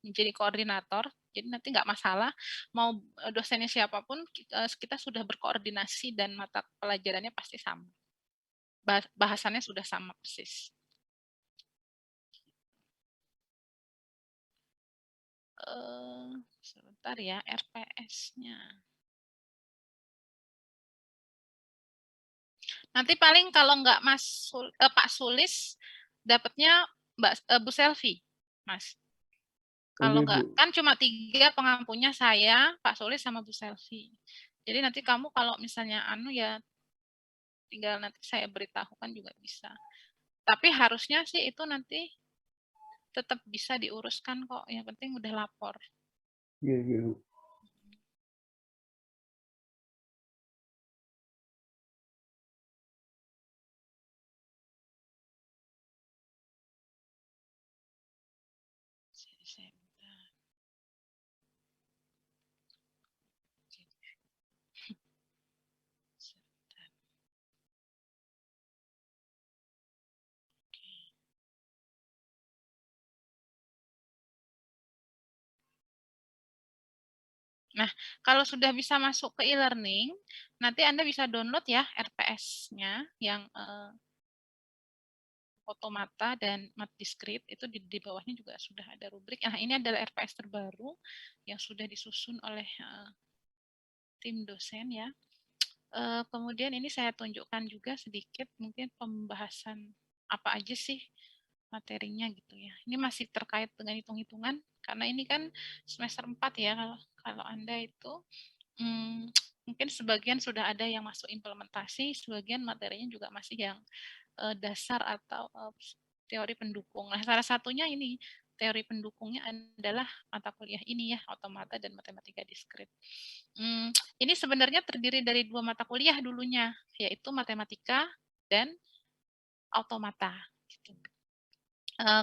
menjadi koordinator. Jadi nanti nggak masalah, mau dosennya siapapun, kita sudah berkoordinasi dan mata pelajarannya pasti sama. Bahasannya sudah sama persis. Sebentar ya, RPS-nya. Nanti paling kalau nggak Pak Sulis, dapatnya Bu Selvi, Mas. Kalau Oke, nggak, Bu. kan cuma 3 pengampunya, saya, Pak Sulis, sama Bu Selvi. Jadi nanti kamu kalau misalnya ya tinggal nanti saya beritahukan juga bisa. Tapi harusnya sih itu nanti tetap bisa diuruskan kok. Yang penting udah lapor. Iya, iya, Bu. Nah, kalau sudah bisa masuk ke e-learning, nanti Anda bisa download ya RPS-nya yang Automata dan Matdiscrete, itu di bawahnya juga sudah ada rubrik. Nah, ini adalah RPS terbaru yang sudah disusun oleh tim dosen ya. Kemudian ini saya tunjukkan juga sedikit mungkin pembahasan apa aja sih materinya gitu ya. Ini masih terkait dengan hitung-hitungan karena ini kan semester 4 ya, kalau Anda itu mungkin sebagian sudah ada yang masuk implementasi, sebagian materinya juga masih yang dasar atau teori pendukung. Nah, salah satunya ini teori pendukungnya adalah mata kuliah ini ya, Automata dan Matematika Diskrit. Ini sebenarnya terdiri dari 2 mata kuliah dulunya, yaitu Matematika dan Automata. Gitu.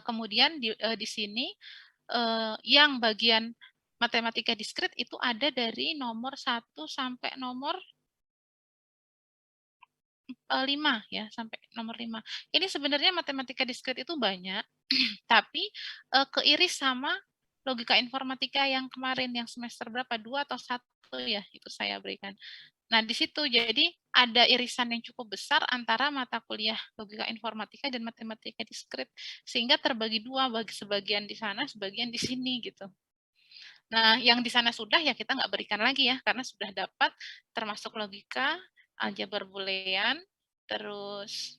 Kemudian di sini yang bagian Matematika Diskrit itu ada dari nomor 1 sampai nomor 5 ya, sampai nomor 5. Ini sebenarnya Matematika Diskrit itu banyak, tapi keiris sama logika informatika yang kemarin, yang semester berapa, 2 atau 1 ya, itu saya berikan. Nah, di situ jadi ada irisan yang cukup besar antara mata kuliah logika informatika dan matematika diskrit, sehingga terbagi 2, bagi sebagian di sana, sebagian di sini gitu. Nah, yang di sana sudah ya kita nggak berikan lagi ya, karena sudah dapat termasuk logika, aljabar boolean, terus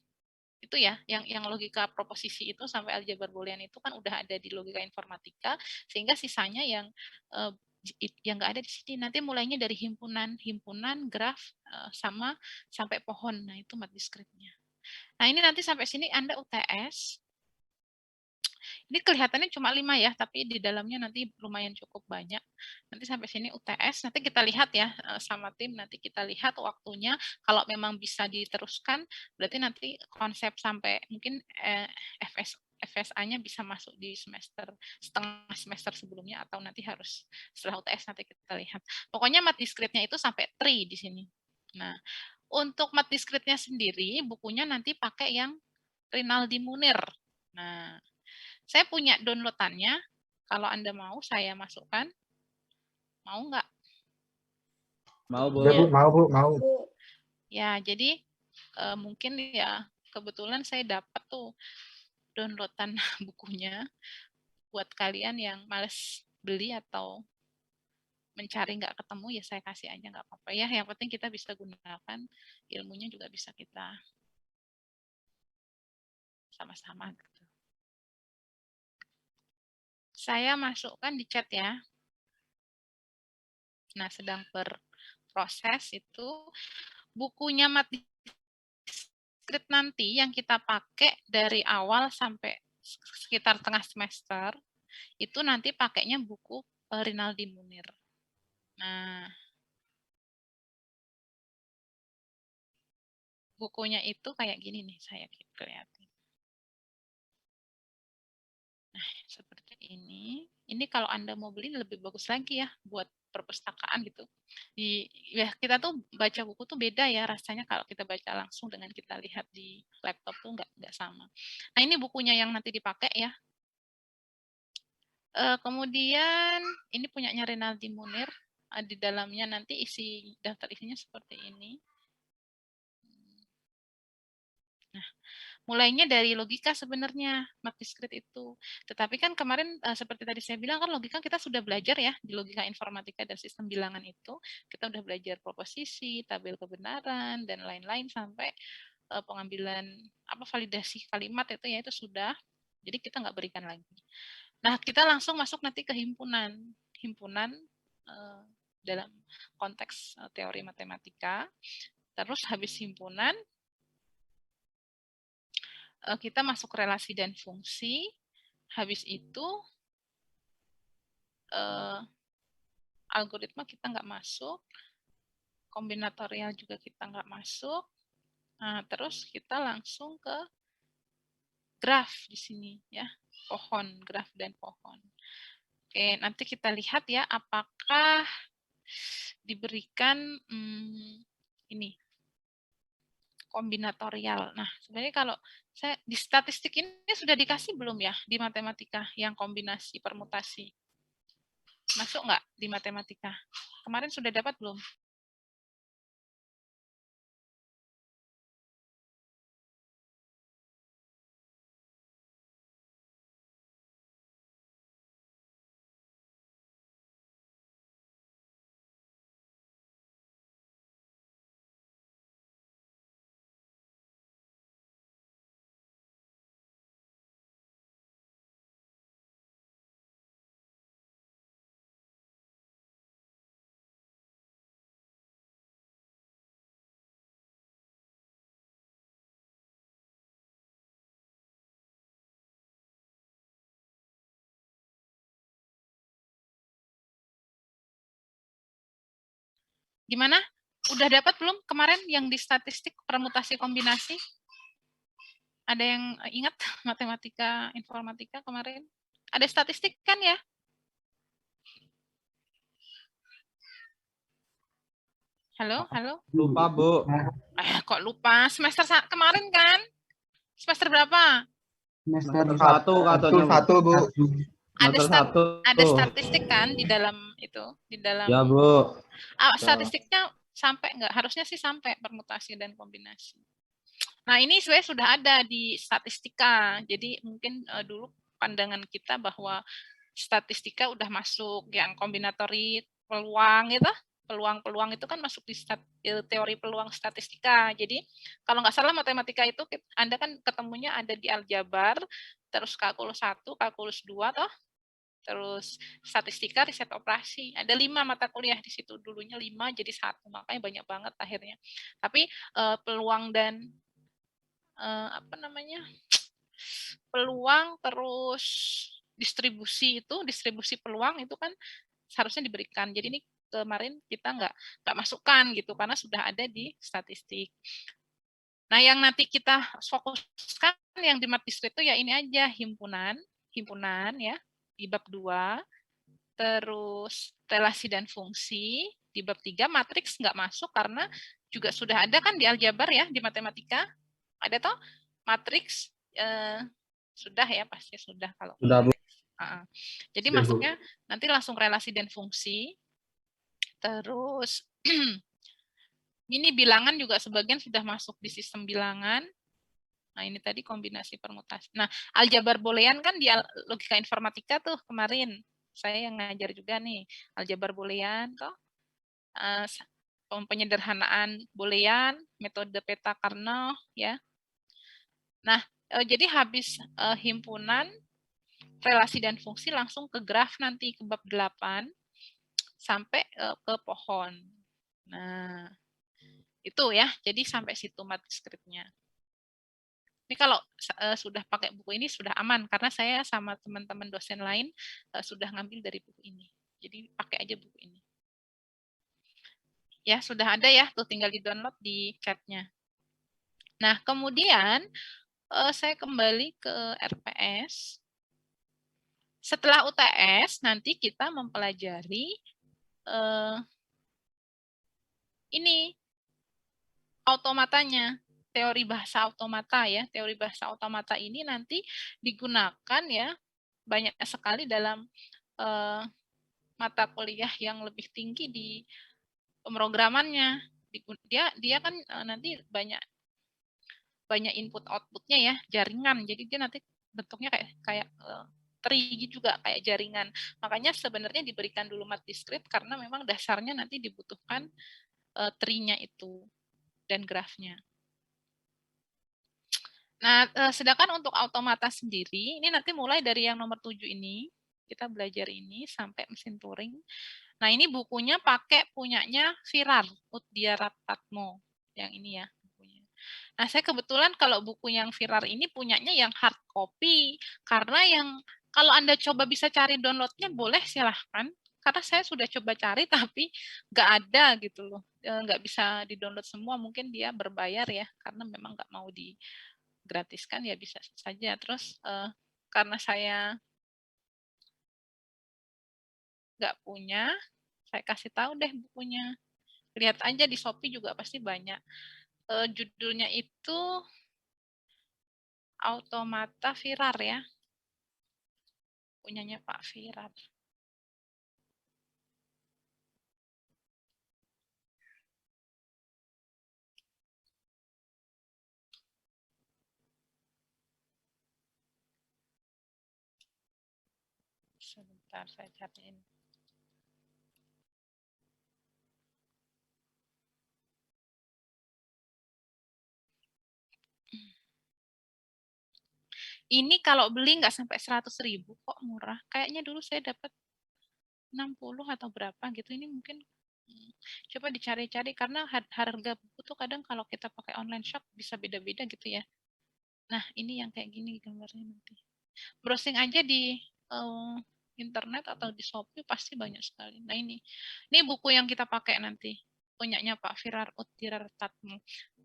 itu ya, yang logika proposisi itu sampai aljabar boolean itu kan udah ada di logika informatika, sehingga sisanya yang nggak ada di sini. Nanti mulainya dari himpunan, graf, sama sampai pohon. Nah, itu mat discrete-nya. Nah, ini nanti sampai sini Anda UTS. Ini kelihatannya cuma 5 ya, tapi di dalamnya nanti lumayan cukup banyak. Nanti sampai sini UTS, nanti kita lihat ya sama tim, nanti kita lihat waktunya. Kalau memang bisa diteruskan, berarti nanti konsep sampai mungkin FSA-nya bisa masuk di setengah semester sebelumnya, atau nanti harus setelah UTS nanti kita lihat. Pokoknya mat discrete-nya itu sampai 3 di sini. Nah, untuk mat discrete-nya sendiri, bukunya nanti pakai yang Rinaldi Munir. Nah, saya punya downloadannya. Kalau Anda mau, saya masukkan. Mau nggak? Mau, Bu. Ya, Bu, mau, Bu, mau. Ya, jadi mungkin ya kebetulan saya dapat tuh downloadan bukunya buat kalian yang males beli atau mencari nggak ketemu, ya saya kasih aja, nggak apa-apa ya. Yang penting kita bisa gunakan, ilmunya juga bisa kita sama-sama. Gitu. Saya masukkan di chat ya. Nah, sedang berproses itu bukunya Mati Script nanti yang kita pakai dari awal sampai sekitar tengah semester itu nanti pakainya buku Rinaldi Munir. Nah, bukunya itu kayak gini nih, saya kelihatan. Nah, seperti ini. Ini kalau Anda mau beli lebih bagus lagi ya buat perpustakaan gitu. Ya kita tuh baca buku tuh beda ya rasanya kalau kita baca langsung dengan kita lihat di laptop tuh nggak sama. Nah, ini bukunya yang nanti dipakai ya. Kemudian ini punyanya Renaldi Munir. Di dalamnya nanti isi daftar isinya seperti ini. Nah, mulainya dari logika sebenarnya MATDiskrit itu. Tetapi kan kemarin seperti tadi saya bilang kan logika kita sudah belajar ya di logika informatika dan sistem bilangan itu. Kita udah belajar proposisi, tabel kebenaran dan lain-lain sampai pengambilan validasi kalimat itu ya itu sudah. Jadi kita nggak berikan lagi. Nah, kita langsung masuk nanti ke himpunan. Himpunan dalam konteks teori matematika. Terus habis himpunan kita masuk relasi dan fungsi. Habis itu algoritma kita nggak masuk, kombinatorial juga kita nggak masuk. Nah, terus kita langsung ke graf di sini ya, pohon, graf dan pohon. Oke, nanti kita lihat ya apakah diberikan ini kombinatorial. Nah, sebenarnya kalau saya di statistik ini sudah dikasih belum ya di matematika yang kombinasi permutasi? Masuk nggak di matematika? Kemarin sudah dapat belum? Gimana? Udah dapat belum kemarin yang di statistik permutasi kombinasi? Ada yang ingat matematika informatika kemarin? Ada statistik kan ya? Halo, halo? Lupa, Bu. Kok lupa? Semester kemarin kan? Semester berapa? Semester Satu katanya, Bu. satu, Bu. Ada statistik kan di dalam itu, di dalam. Ya, Bu. Statistiknya sampai nggak? Harusnya sih sampai permutasi dan kombinasi. Nah, ini sebenarnya sudah ada di statistika. Jadi mungkin dulu pandangan kita bahwa statistika udah masuk yang kombinatori peluang itu, peluang-peluang itu kan masuk di teori peluang statistika. Jadi kalau nggak salah matematika itu Anda kan ketemunya ada di aljabar, terus kalkulus 1, kalkulus 2 toh. Terus statistika, riset operasi. Ada 5 mata kuliah di situ. Dulunya 5 jadi 1. Makanya banyak banget akhirnya. Tapi peluang dan peluang terus distribusi peluang itu kan seharusnya diberikan. Jadi ini kemarin kita nggak masukkan gitu karena sudah ada di statistik. Nah, yang nanti kita fokuskan yang di MATDiskrit itu ya ini aja himpunan ya di bab 2, terus relasi dan fungsi di bab 3, matriks nggak masuk karena juga sudah ada kan di aljabar ya di matematika. Ada toh matriks sudah ya pasti sudah kalau sudah, Bu. Jadi masuknya nanti langsung relasi dan fungsi. Terus ini bilangan juga sebagian sudah masuk di sistem bilangan. Nah, ini tadi kombinasi permutasi. Nah, aljabar boolean kan di logika informatika tuh kemarin saya yang ngajar juga nih. Aljabar boolean toh. Penyederhanaan boolean, metode peta kernel ya. Nah, jadi habis himpunan, relasi dan fungsi langsung ke graf nanti ke bab 8 sampai ke pohon. Nah, itu ya. Jadi sampai situ MATDiskritnya. Ini kalau sudah pakai buku ini sudah aman karena saya sama teman-teman dosen lain sudah ngambil dari buku ini. Jadi pakai aja buku ini. Ya, sudah ada ya, tuh tinggal di-download di chat-nya. Nah, kemudian saya kembali ke RPS. Setelah UTS, nanti kita mempelajari ini automatanya, teori bahasa automata ya. Teori bahasa automata ini nanti digunakan ya banyak sekali dalam mata kuliah yang lebih tinggi di pemrogramannya. Dia kan nanti banyak input outputnya ya, jaringan. Jadi dia nanti bentuknya kayak tree juga, kayak jaringan. Makanya sebenarnya diberikan dulu mat diskrit karena memang dasarnya nanti dibutuhkan tree-nya itu dan grafnya. Nah, sedangkan untuk automata sendiri, ini nanti mulai dari yang nomor 7 ini, kita belajar ini sampai mesin Turing. Nah, ini bukunya pakai punyanya Virar, Uddiaratatmo. Yang ini ya bukunya. Nah, saya kebetulan kalau buku yang Virar ini punyanya yang hard copy. Karena yang kalau Anda coba bisa cari downloadnya, boleh silahkan. Karena saya sudah coba cari, tapi nggak ada gitu loh. Nggak bisa di-download semua, mungkin dia berbayar ya, karena memang nggak mau digratiskan, ya bisa saja. Terus karena saya nggak punya, saya kasih tahu deh bukunya. Lihat aja di Shopee juga pasti banyak. Judulnya itu Automata Virar ya. Punyanya Pak Virar. Sebentar saya cariin. Ini kalau beli nggak sampai 100.000 kok, murah. Kayaknya dulu saya dapat 60 atau berapa gitu. Ini mungkin coba dicari-cari karena harga buku tuh kadang kalau kita pakai online shop bisa beda-beda gitu ya. Nah, ini yang kayak gini gambarnya nanti. Browsing aja di internet atau di Shopee pasti banyak sekali. Nah, ini buku yang kita pakai nanti. Punyanya Pak Virar Uddiaratatmo.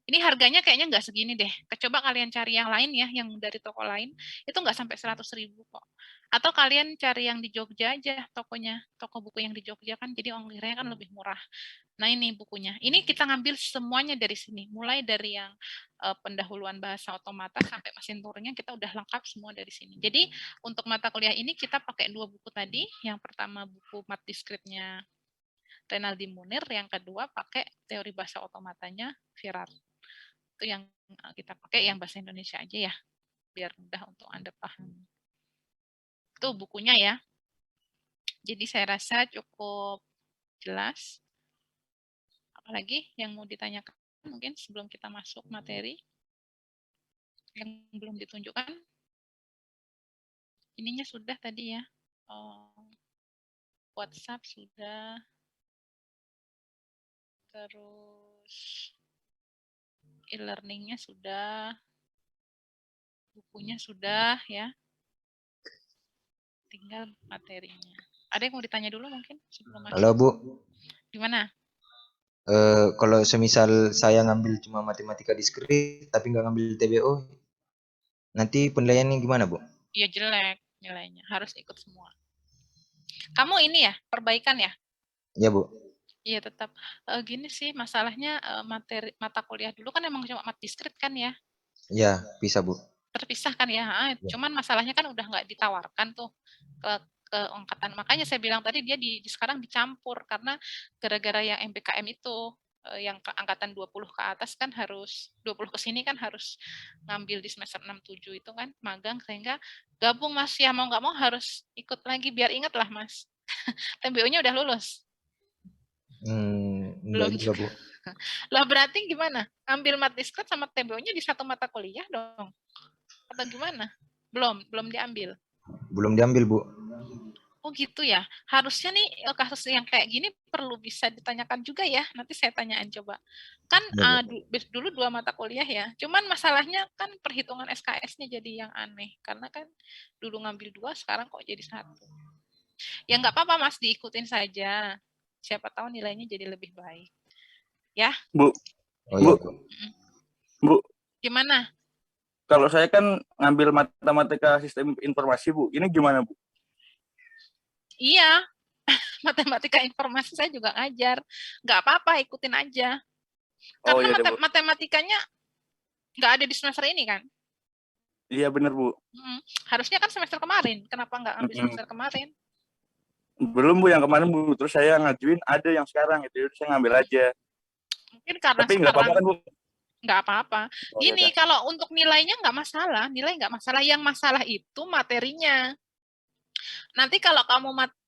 Ini harganya kayaknya nggak segini deh. Coba kalian cari yang lain ya, yang dari toko lain. Itu nggak sampai 100.000 kok. Atau kalian cari yang di Jogja aja, tokonya. Toko buku yang di Jogja kan, jadi ongkirnya kan lebih murah. Nah, ini bukunya. Ini kita ngambil semuanya dari sini. Mulai dari yang pendahuluan bahasa otomata sampai mesin Turingnya kita udah lengkap semua dari sini. Jadi, untuk mata kuliah ini kita pakai 2 buku tadi. Yang pertama buku mat diskritnya Renaldi Munir, yang kedua pakai teori bahasa otomatanya Virar. Itu yang kita pakai yang bahasa Indonesia aja ya, biar mudah untuk Anda pahami. Itu bukunya ya. Jadi saya rasa cukup jelas. Apalagi yang mau ditanyakan mungkin sebelum kita masuk materi yang belum ditunjukkan. Ininya sudah tadi ya. WhatsApp sudah. Terus e-learningnya sudah. Bukunya sudah ya. Tinggal materinya. Ada yang mau ditanya dulu mungkin sebelum masuk? Halo Bu. Gimana? Kalau semisal saya ngambil cuma matematika diskrit tapi nggak ngambil TBO, nanti penilaiannya gimana Bu? Ya jelek nilainya, harus ikut semua. Kamu ini ya, perbaikan ya? Iya Bu. Iya tetap. Gini sih masalahnya mata kuliah dulu kan emang cuma mat diskrit kan ya? Iya, bisa Bu. Terpisah kan ya? Cuman masalahnya kan udah nggak ditawarkan tuh ke angkatan. Makanya saya bilang tadi dia sekarang dicampur karena gara-gara yang MPKM itu yang ke angkatan 20 ke atas kan harus 20 ke sini kan harus ngambil di semester 6 7 itu kan magang, sehingga gabung Mas ya, mau nggak mau harus ikut lagi biar ingat lah Mas. TBO-nya udah lulus. Belum juga Bu. Lah berarti gimana? Ambil mat diskrit sama TBO-nya di satu mata kuliah dong. Atau gimana? Belum diambil. Belum diambil Bu. Oh gitu ya. Harusnya nih kasus yang kayak gini perlu bisa ditanyakan juga ya. Nanti saya tanyaan coba. Kan Ya, dulu 2 mata kuliah ya. Cuman masalahnya kan perhitungan SKS-nya jadi yang aneh. Karena kan dulu ngambil 2, sekarang kok jadi 1. Ya nggak apa-apa Mas, diikutin saja. Siapa tahu nilainya jadi lebih baik. Ya. Bu. Oh iya Bu. Bu. Gimana? Kalau saya kan ngambil matematika sistem informasi Bu. Ini gimana Bu? Iya, matematika informasi saya juga ngajar. Nggak apa-apa, ikutin aja. Karena iya, matematikanya nggak ada di semester ini kan? Iya bener Bu. Harusnya kan semester kemarin, kenapa nggak ambil semester kemarin? Belum Bu yang kemarin Bu, terus saya ngajuin ada yang sekarang itu, saya ngambil aja. Mungkin karena Tapi nggak apa-apa kan Bu? nggak apa-apa. Oh, Gini, yaudah. kalau untuk nilainya nggak masalah, nilai nggak masalah. Yang masalah itu materinya. Nanti kalau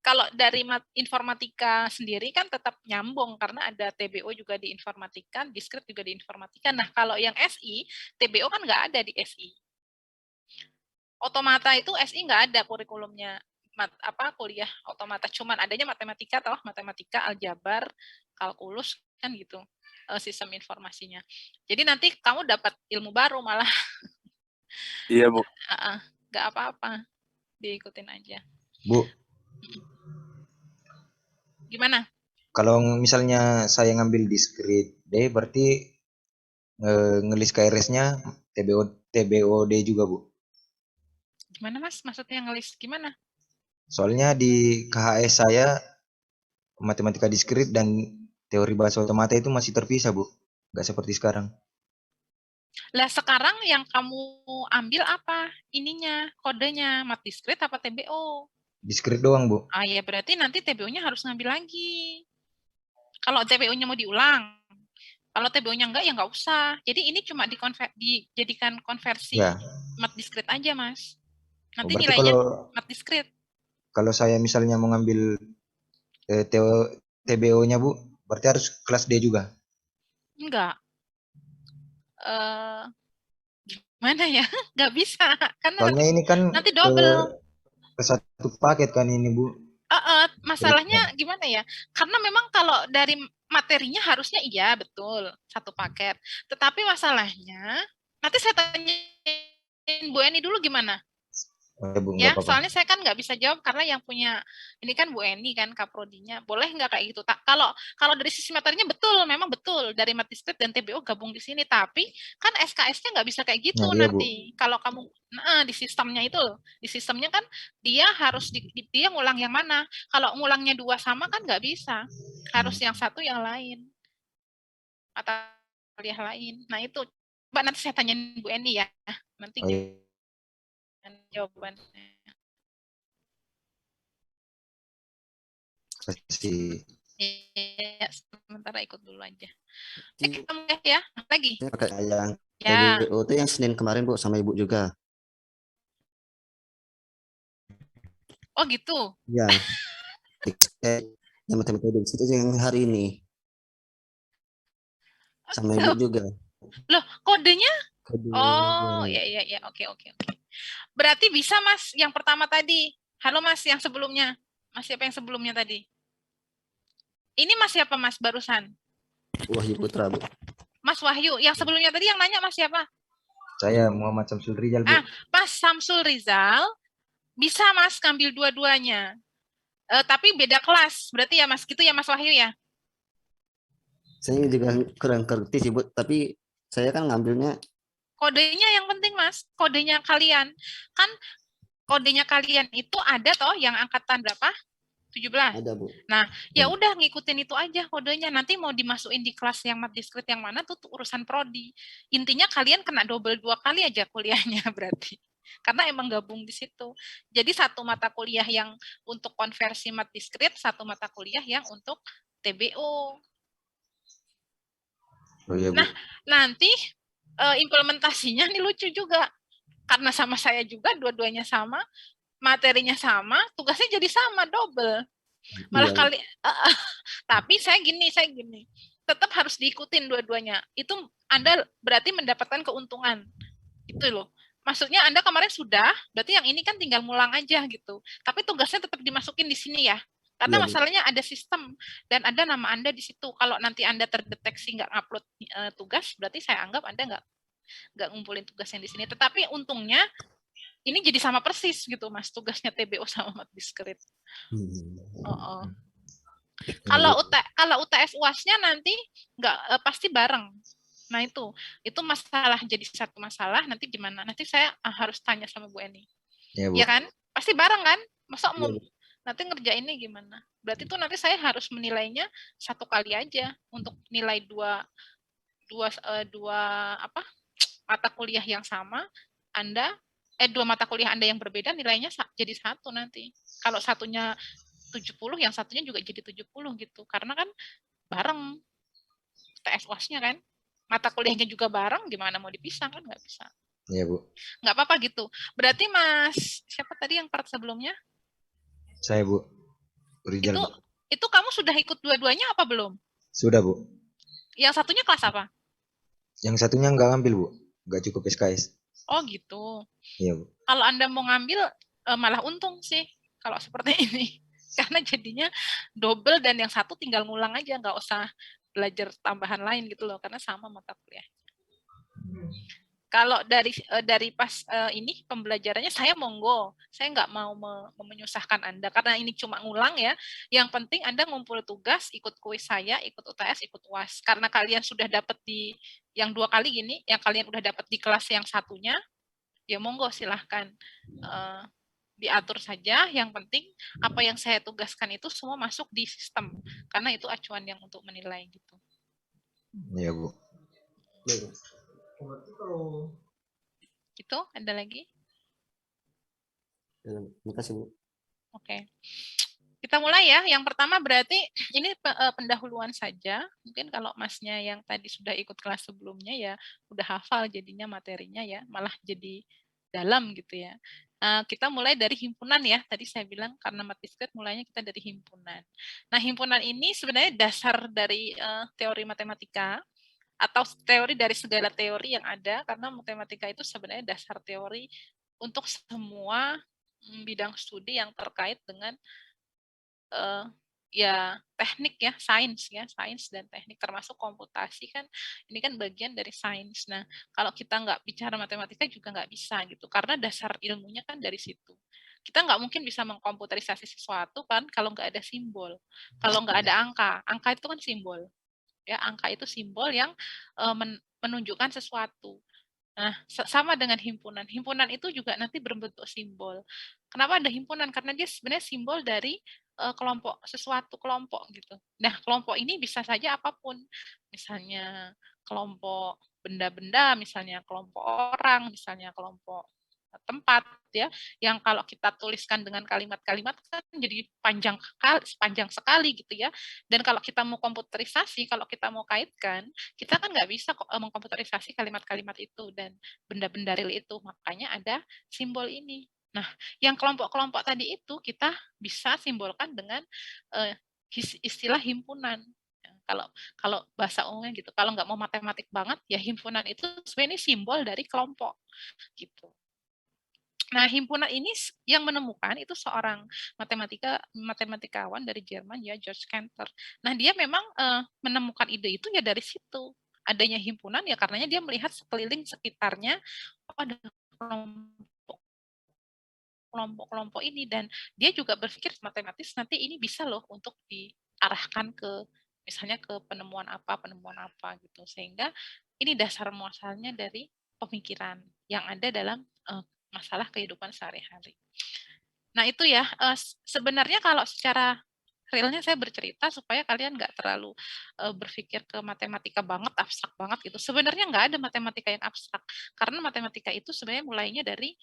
kalau dari informatika sendiri kan tetap nyambung karena ada TBO juga di informatika, diskrit juga di informatika. Nah, kalau yang SI, TBO kan nggak ada di SI. Otomata itu SI nggak ada kurikulumnya. Kuliah otomata, cuman adanya matematika, aljabar, kalkulus kan gitu, sistem informasinya. Jadi nanti kamu dapat ilmu baru malah. Iya Bu. Nggak apa-apa, diikutin aja. Bu, Gimana? kalau misalnya saya ngambil diskrit D, berarti ngelis KRS-nya TBOD juga, Bu? Gimana Mas? Maksudnya ngelis gimana? Soalnya di KHS saya matematika diskrit dan teori bahasa otomata itu masih terpisah, Bu. Nggak seperti sekarang. Lah sekarang yang kamu ambil apa? Ininya, kodenya, mat diskrit apa TBO? Diskrit doang, Bu. Ya berarti nanti TBO-nya harus ngambil lagi. Kalau TBO-nya mau diulang. Kalau TBO-nya enggak, ya nggak usah. Jadi ini cuma dijadikan konversi mat diskrit aja, Mas. Nanti nilainya mat diskrit. Kalau saya misalnya mau ngambil TBO-nya, Bu, berarti harus kelas D juga? Enggak. Gimana ya? Nggak bisa. Karena soalnya ini kan nanti double. Ke satu paket kan ini, Bu. Masalahnya gimana ya? Karena memang kalau dari materinya harusnya iya, betul. Satu paket. Tetapi masalahnya, nanti saya tanyain Bu Eni dulu gimana? Bu, Ya, soalnya saya kan nggak bisa jawab karena yang punya ini kan Bu Eni kan kaprodinya. Boleh nggak kayak gitu? Kalau dari sisi materinya betul, memang betul dari mat diskrit dan TBO gabung di sini. Tapi kan SKS-nya nggak bisa kayak gitu nanti. Kalau kamu di sistemnya itu loh, di sistemnya kan dia harus dia ngulang yang mana? Kalau ngulangnya dua sama kan nggak bisa. Harus yang satu yang lain. Atau kuliah lain. Nah itu, Mbak nanti saya tanyain Bu Eni ya. Nanti jawabannya. Ya, sementara ikut dulu aja. Ketemu ya, lagi. Saya pakai yang Ya. TBO itu yang Senin kemarin Bu sama Ibu juga. Oh gitu. Ya. Yang matematika itu yang hari ini. Sama Ibu juga. Loh, kodenya? Oh, ya. Oke. Berarti bisa Mas yang pertama tadi. Halo Mas yang sebelumnya. Mas siapa yang sebelumnya tadi? Ini Mas siapa Mas barusan? Wahyu Putra, Bu. Mas Wahyu. Yang sebelumnya tadi yang nanya Mas siapa? Saya Muhammad Samsul Rizal, Bu. Mas Samsul Rizal. Bisa Mas ngambil dua-duanya. Tapi beda kelas. Berarti ya Mas, gitu ya Mas Wahyu ya? Saya juga kurang ngerti sih, Bu. Tapi saya kan ngambilnya kodenya yang penting Mas, kodenya kalian. Kan kodenya kalian itu ada toh yang angkatan berapa? 17. Ada, Bu. Nah, ya udah ngikutin itu aja kodenya. Nanti mau dimasukin di kelas yang mat diskrit yang mana tuh urusan prodi. Intinya kalian kena double 2 kali aja kuliahnya berarti. Karena emang gabung di situ. Jadi satu mata kuliah yang untuk konversi mat diskrit, satu mata kuliah yang untuk TBO. Oh, iya, Bu. Nah, nanti implementasinya nih lucu juga. Karena sama saya juga, dua-duanya sama, materinya sama, tugasnya jadi sama, double. Malah kali, tapi saya gini, tetap harus diikutin dua-duanya. Itu Anda berarti mendapatkan keuntungan. Itu loh. Maksudnya Anda kemarin sudah, berarti yang ini kan tinggal ngulang aja gitu. Tapi tugasnya tetap dimasukin di sini ya. Karena masalahnya ada sistem dan ada nama Anda di situ. Kalau nanti Anda terdeteksi nggak ngupload tugas, berarti saya anggap Anda nggak ngumpulin tugas yang di sini. Tetapi untungnya ini jadi sama persis gitu Mas, tugasnya TBO sama mat diskrit. Kalau UTS UAS-nya nanti nggak pasti bareng. Nah itu masalah, jadi satu masalah. Nanti gimana? Nanti saya harus tanya sama Bu Eni. Ya, Bu. Ya kan? Pasti bareng kan? Masa mau nanti ngerjainnya gimana? Berarti itu nanti saya harus menilainya satu kali aja untuk nilai dua mata kuliah yang sama. Anda 2 mata kuliah Anda yang berbeda nilainya jadi 1 nanti. Kalau satunya 70, yang satunya juga jadi 70 gitu. Karena kan bareng TS UAS-nya kan. Mata kuliahnya juga bareng, gimana mau dipisah kan nggak bisa. Iya, Bu. Nggak apa-apa gitu. Berarti Mas, siapa tadi yang part sebelumnya? Saya, Bu. Rizal, Itu Bu. itu kamu sudah ikut dua-duanya apa belum? Sudah, Bu. Yang satunya kelas apa? Yang satunya nggak ngambil, Bu. Nggak cukup SKS. Oh gitu. Iya, Bu. Kalau Anda mau ngambil malah untung sih kalau seperti ini. Karena jadinya double dan yang satu tinggal ngulang aja, nggak usah belajar tambahan lain gitu loh, karena sama mata kuliah. Kalau dari pas ini pembelajarannya saya monggo, saya nggak mau menyusahkan Anda karena ini cuma ngulang ya. Yang penting Anda ngumpul tugas, ikut kuis saya, ikut UTS, ikut UAS. Karena kalian sudah dapat di yang 2 kali gini, yang kalian udah dapat di kelas yang satunya, ya monggo silahkan diatur saja. Yang penting apa yang saya tugaskan itu semua masuk di sistem, karena itu acuan yang untuk menilai gitu. Iya, Bu. Gitu, ada lagi? Terima kasih, Bu. Oke. Kita mulai ya. Yang pertama berarti ini pendahuluan saja. Mungkin kalau Masnya yang tadi sudah ikut kelas sebelumnya ya udah hafal jadinya materinya ya, malah jadi dalam gitu ya. Kita mulai dari himpunan ya. Tadi saya bilang karena Matisket mulainya kita dari himpunan. Nah, himpunan ini sebenarnya dasar dari teori matematika atau teori dari segala teori yang ada, karena matematika itu sebenarnya dasar teori untuk semua bidang studi yang terkait dengan ya teknik ya, sains dan teknik, termasuk komputasi kan, ini kan bagian dari sains. Nah, kalau kita nggak bicara matematika juga nggak bisa gitu, karena dasar ilmunya kan dari situ. Kita nggak mungkin bisa mengkomputerisasi sesuatu kan kalau nggak ada simbol, kalau nggak ada angka itu kan simbol. Ya, angka itu simbol yang menunjukkan sesuatu. Nah, sama dengan himpunan. Himpunan itu juga nanti berbentuk simbol. Kenapa ada himpunan? Karena dia sebenarnya simbol dari kelompok, sesuatu kelompok gitu. Nah, kelompok ini bisa saja apapun. Misalnya kelompok benda-benda, misalnya kelompok orang, misalnya kelompok tempat ya, yang kalau kita tuliskan dengan kalimat-kalimat kan jadi panjang sekali gitu ya. Dan kalau kita mau komputerisasi, kalau kita mau kaitkan, kita kan nggak bisa mengkomputerisasi kalimat-kalimat itu dan benda-benda real itu, makanya ada simbol ini. Nah, yang kelompok-kelompok tadi itu kita bisa simbolkan dengan istilah himpunan. Kalau bahasa umumnya gitu, kalau nggak mau matematik banget, ya himpunan itu sebenarnya simbol dari kelompok gitu. Nah, himpunan ini yang menemukan itu seorang matematikawan dari Jerman ya, George Cantor. Nah, dia memang menemukan ide itu ya dari situ. Adanya himpunan ya karenanya dia melihat sekeliling sekitarnya ada kelompok-kelompok ini, dan dia juga berpikir matematis nanti ini bisa loh untuk diarahkan ke misalnya ke penemuan apa gitu. Sehingga ini dasar muasalnya dari pemikiran yang ada dalam masalah kehidupan sehari-hari. Nah itu ya, sebenarnya kalau secara realnya saya bercerita supaya kalian nggak terlalu berpikir ke matematika banget, abstrak banget gitu. Sebenarnya nggak ada matematika yang abstrak, karena matematika itu sebenarnya mulainya dari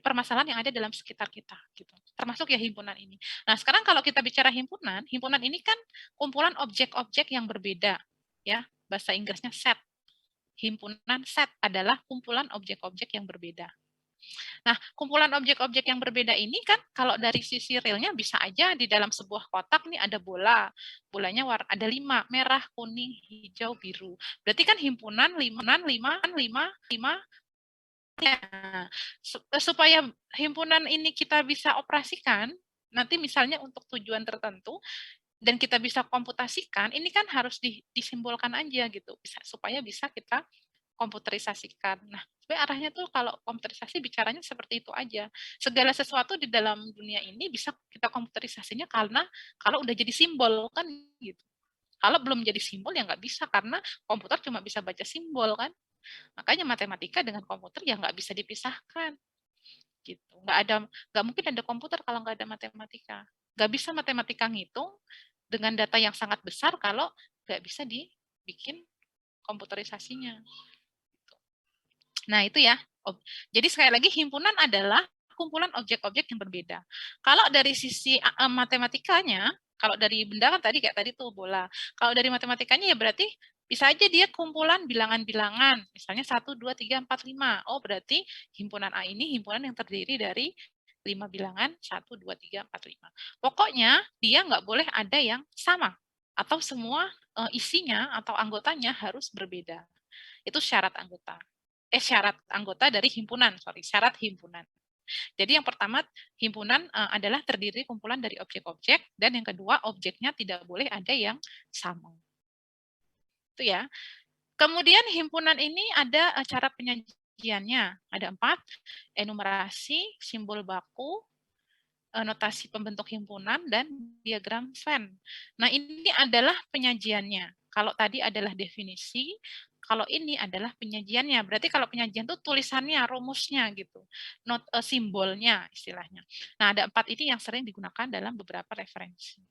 permasalahan yang ada dalam sekitar kita, gitu. Termasuk ya himpunan ini. Nah sekarang kalau kita bicara himpunan, himpunan ini kan kumpulan objek-objek yang berbeda, ya bahasa Inggrisnya set. Himpunan set adalah kumpulan objek-objek yang berbeda. Nah, kumpulan objek-objek yang berbeda ini kan kalau dari sisi realnya bisa aja di dalam sebuah kotak nih ada bola. Bolanya ada 5, merah, kuning, hijau, biru. Berarti kan himpunan 5. Nah, supaya himpunan ini kita bisa operasikan, nanti misalnya untuk tujuan tertentu, dan kita bisa komputasikan, ini kan harus disimbolkan aja gitu, supaya bisa kita komputerisasikan. Nah, sebenarnya arahnya tuh kalau komputerisasi bicaranya seperti itu aja. Segala sesuatu di dalam dunia ini bisa kita komputerisasinya karena kalau udah jadi simbol kan gitu. Kalau belum jadi simbol ya nggak bisa, karena komputer cuma bisa baca simbol kan. Makanya matematika dengan komputer ya nggak bisa dipisahkan. Gitu. Nggak mungkin ada komputer kalau nggak ada matematika. Nggak bisa matematika ngitung dengan data yang sangat besar kalau nggak bisa dibikin komputerisasinya. Nah, itu ya. Jadi sekali lagi himpunan adalah kumpulan objek-objek yang berbeda. Kalau dari sisi matematikanya, kalau dari benda kan tadi kayak tadi tuh bola. Kalau dari matematikanya ya berarti bisa aja dia kumpulan bilangan-bilangan, misalnya 1, 2, 3, 4, 5. Oh, berarti himpunan A ini himpunan yang terdiri dari 5 bilangan, 1, 2, 3, 4, 5. Pokoknya dia nggak boleh ada yang sama, atau semua isinya atau anggotanya harus berbeda. Itu syarat anggota. Syarat anggota dari himpunan, syarat himpunan. Jadi yang pertama, himpunan adalah terdiri kumpulan dari objek-objek, dan yang kedua, objeknya tidak boleh ada yang sama. Itu ya. Kemudian himpunan ini ada cara penyajiannya. Ada 4, enumerasi, simbol baku, notasi pembentuk himpunan, dan diagram Venn. Nah, ini adalah penyajiannya. Kalau tadi adalah definisi, kalau ini adalah penyajiannya. Berarti kalau penyajian itu tulisannya, rumusnya gitu. Simbolnya istilahnya. Nah, ada 4 ini yang sering digunakan dalam beberapa referensi.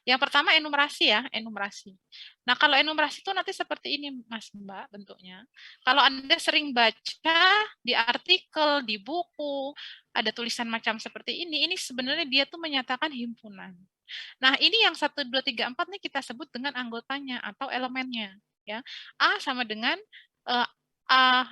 Yang pertama enumerasi ya, enumerasi. Nah, kalau enumerasi itu nanti seperti ini Mas Mbak bentuknya. Kalau Anda sering baca di artikel, di buku, ada tulisan macam seperti ini sebenarnya dia tuh menyatakan himpunan. Nah, ini yang 1, 2, 3, 4 nih kita sebut dengan anggotanya atau elemennya. Ya. A sama dengan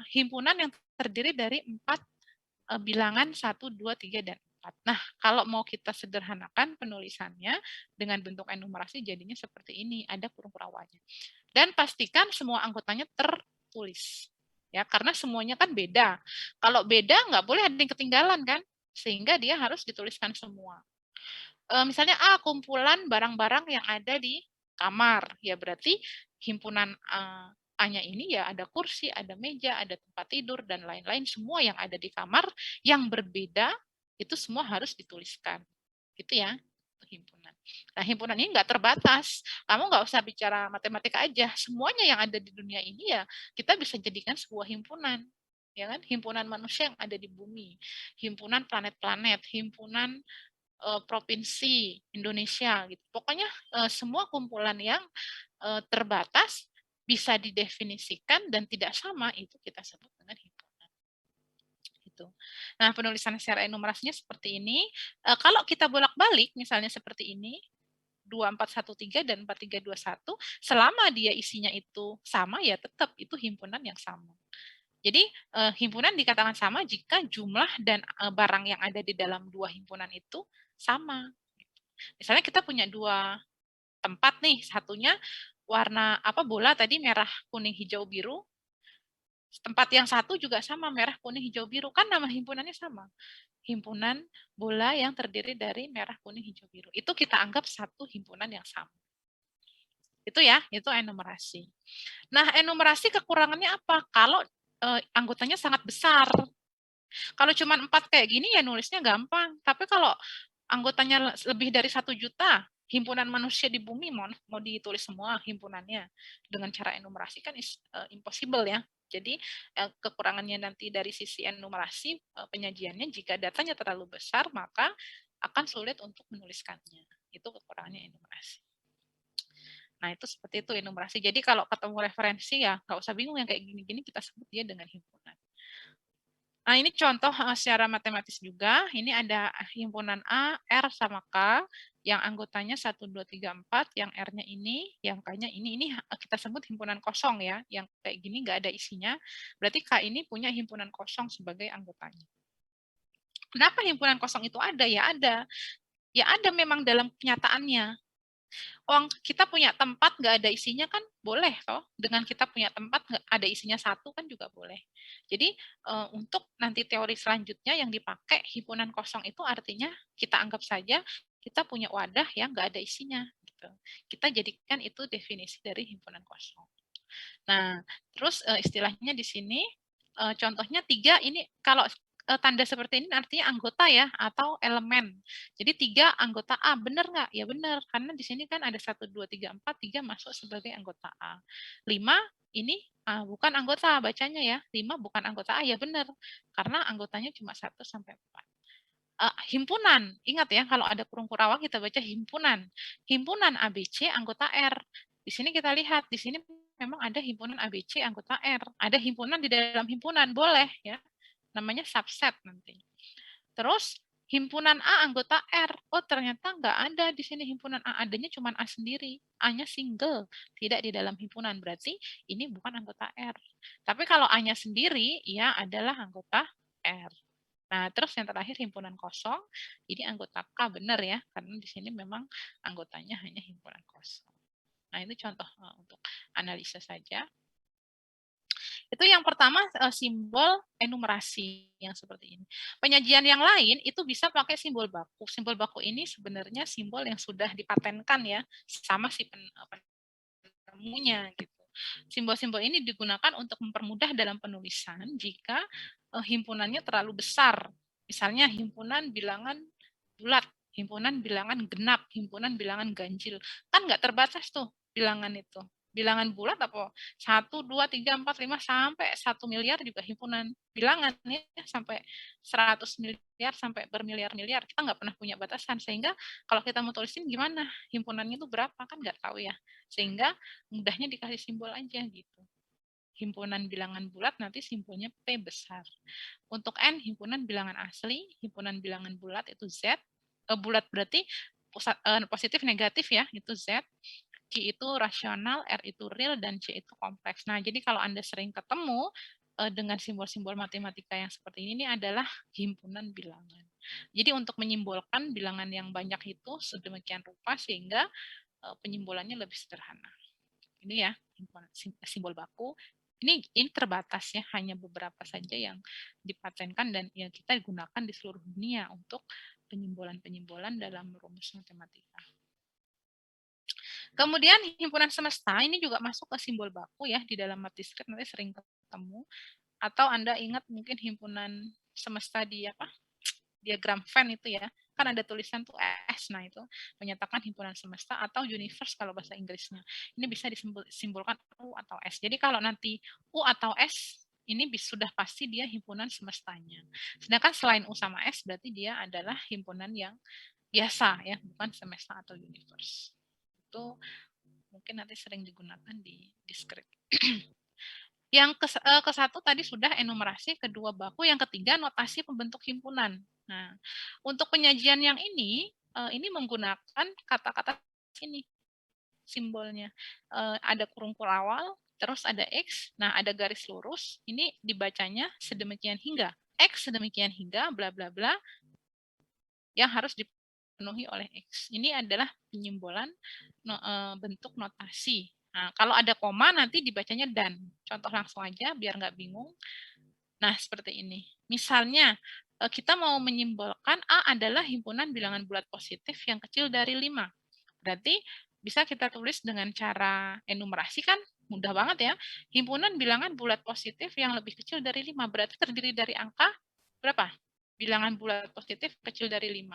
himpunan yang terdiri dari 4 bilangan 1, 2, 3, dan 4. Nah, kalau mau kita sederhanakan penulisannya dengan bentuk enumerasi jadinya seperti ini, ada kurung kurawanya. Dan pastikan semua anggotanya tertulis. Ya, karena semuanya kan beda. Kalau beda nggak boleh ada yang ketinggalan kan, sehingga dia harus dituliskan semua. Misalnya A, kumpulan barang-barang yang ada di kamar, ya berarti himpunan A-nya ini ya ada kursi, ada meja, ada tempat tidur, dan lain-lain. Semua yang ada di kamar yang berbeda, itu semua harus dituliskan. Gitu ya, himpunan. Nah, himpunan ini nggak terbatas. Kamu nggak usah bicara matematika aja. Semuanya yang ada di dunia ini ya kita bisa jadikan sebuah himpunan. Ya kan? Himpunan manusia yang ada di bumi. Himpunan planet-planet, himpunan provinsi Indonesia. Gitu. Pokoknya semua kumpulan yang terbatas bisa didefinisikan dan tidak sama, itu kita sebut dengan himpunan. Gitu. Nah, penulisan secara enumerasinya seperti ini. Kalau kita bolak-balik, misalnya seperti ini, 2413 dan 4321, selama dia isinya itu sama, ya tetap itu himpunan yang sama. Jadi, himpunan dikatakan sama jika jumlah dan barang yang ada di dalam 2 himpunan itu sama. Misalnya kita punya 2 tempat nih, satunya warna bola tadi merah, kuning, hijau, biru. Tempat yang satu juga sama, merah, kuning, hijau, biru. Kan nama himpunannya sama. Himpunan bola yang terdiri dari merah, kuning, hijau, biru. Itu kita anggap satu himpunan yang sama. Itu ya, itu enumerasi. Nah, enumerasi kekurangannya apa? Kalau anggotanya sangat besar. Kalau cuma 4 kayak gini ya nulisnya gampang. Tapi kalau anggotanya lebih dari 1 juta, himpunan manusia di bumi mau ditulis semua himpunannya dengan cara enumerasi kan impossible ya. Jadi kekurangannya nanti dari sisi enumerasi penyajiannya, jika datanya terlalu besar maka akan sulit untuk menuliskannya. Itu kekurangannya enumerasi. Nah, itu seperti itu enumerasi. Jadi kalau ketemu referensi ya nggak usah bingung yang kayak gini-gini, kita sebut dia dengan himpunan. Nah, ini contoh secara matematis juga. Ini ada himpunan A, R sama K, yang anggotanya 1, 2, 3, 4, yang R-nya ini, yang K-nya ini kita sebut himpunan kosong ya, yang kayak gini nggak ada isinya. Berarti K ini punya himpunan kosong sebagai anggotanya. Kenapa himpunan kosong itu ada? Ya ada. Ya ada memang dalam kenyataannya. Kita punya tempat nggak ada isinya kan boleh toh, dengan kita punya tempat nggak ada isinya 1 kan juga boleh. Jadi untuk nanti teori selanjutnya yang dipakai himpunan kosong itu artinya kita anggap saja kita punya wadah yang nggak ada isinya gitu. Kita jadikan itu definisi dari himpunan kosong. Nah, terus istilahnya di sini contohnya 3 ini, kalau tanda seperti ini artinya anggota ya, atau elemen. Jadi 3 anggota A, benar nggak? Ya benar, karena di sini kan ada 1, 2, 3, 4, 3 masuk sebagai anggota A. 5 ini bukan anggota, bacanya ya. 5 bukan anggota A, ya benar, karena anggotanya cuma 1 sampai 4. Himpunan, ingat ya, kalau ada kurung kurawang kita baca himpunan. Himpunan ABC anggota R. Di sini kita lihat, di sini memang ada himpunan ABC anggota R. Ada himpunan di dalam himpunan, boleh ya. namanya subset nanti. Terus himpunan A anggota R. Oh, ternyata nggak ada di sini himpunan A. Adanya cuma A sendiri. A-nya single, tidak di dalam himpunan. Berarti ini bukan anggota R. Tapi kalau A-nya sendiri, ia adalah anggota R. Nah, terus yang terakhir himpunan kosong, ini anggota K, benar ya, karena di sini memang anggotanya hanya himpunan kosong. Nah, itu contoh untuk analisa saja. Itu yang pertama, simbol enumerasi yang seperti ini. Penyajian yang lain itu bisa pakai simbol baku. Simbol baku ini sebenarnya simbol yang sudah dipatenkan ya, sama si penemunya gitu. Simbol-simbol ini digunakan untuk mempermudah dalam penulisan jika himpunannya terlalu besar. Misalnya himpunan bilangan bulat, himpunan bilangan genap, himpunan bilangan ganjil. Kan nggak terbatas tuh bilangan itu. Bilangan bulat apa? 1, 2, 3, 4, 5, sampai 1 miliar juga himpunan bilangan ya, sampai 100 miliar, sampai bermiliar-miliar. Kita nggak pernah punya batasan, sehingga kalau kita mau tulisin gimana? Himpunannya itu berapa? Kan nggak tahu ya. Sehingga mudahnya dikasih simbol aja gitu. Himpunan bilangan bulat nanti simbolnya P besar. Untuk N, himpunan bilangan asli, himpunan bilangan bulat itu Z. Bulat berarti positif negatif ya, itu Z. Q itu rasional, R itu real, dan C itu kompleks. Nah, jadi kalau Anda sering ketemu dengan simbol-simbol matematika yang seperti ini adalah himpunan bilangan. Jadi untuk menyimbolkan bilangan yang banyak itu sedemikian rupa sehingga penyimbolannya lebih sederhana. Ini ya, simbol baku. Ini terbatas ya, hanya beberapa saja yang dipatenkan dan yang kita gunakan di seluruh dunia untuk penyimbolan-penyimbolan dalam rumus matematika. Kemudian himpunan semesta ini juga masuk ke simbol baku ya, di dalam MatDiskret nanti sering ketemu. Atau Anda ingat mungkin himpunan semesta di apa? Diagram Venn itu ya. Kan ada tulisan tuh S, nah itu menyatakan himpunan semesta, atau universe kalau bahasa Inggrisnya. Ini bisa disimbolkan U atau S. Jadi kalau nanti U atau S, ini sudah pasti dia himpunan semestanya. Sedangkan selain U sama S, berarti dia adalah himpunan yang biasa ya, bukan semesta atau universe. Itu mungkin nanti sering digunakan di diskret. Yang ke satu tadi sudah enumerasi, kedua baku, yang ketiga notasi pembentuk himpunan. Nah, untuk penyajian yang ini menggunakan kata-kata ini simbolnya. Ada kurung awal, terus ada X, nah ada garis lurus, ini dibacanya sedemikian hingga. X sedemikian hingga, bla bla bla, yang harus dipenuhi oleh X. Ini adalah penyimbolan bentuk notasi. Nah, kalau ada koma nanti dibacanya dan. Contoh langsung aja biar nggak bingung. Nah, seperti ini. Misalnya, kita mau menyimbolkan A adalah himpunan bilangan bulat positif yang kecil dari 5. Berarti bisa kita tulis dengan cara enumerasi kan? Mudah banget ya. Himpunan bilangan bulat positif yang lebih kecil dari 5. Berarti terdiri dari angka berapa? Bilangan bulat positif kecil dari 5.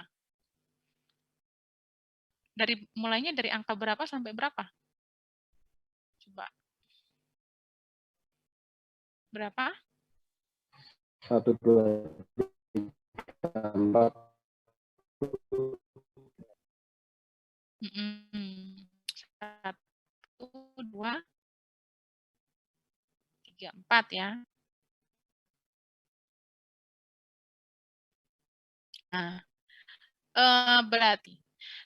Mulainya dari angka berapa sampai berapa? Coba. Berapa? 1, 2, 3, 4. 1, 2, 3, 4 ya. Nah, berarti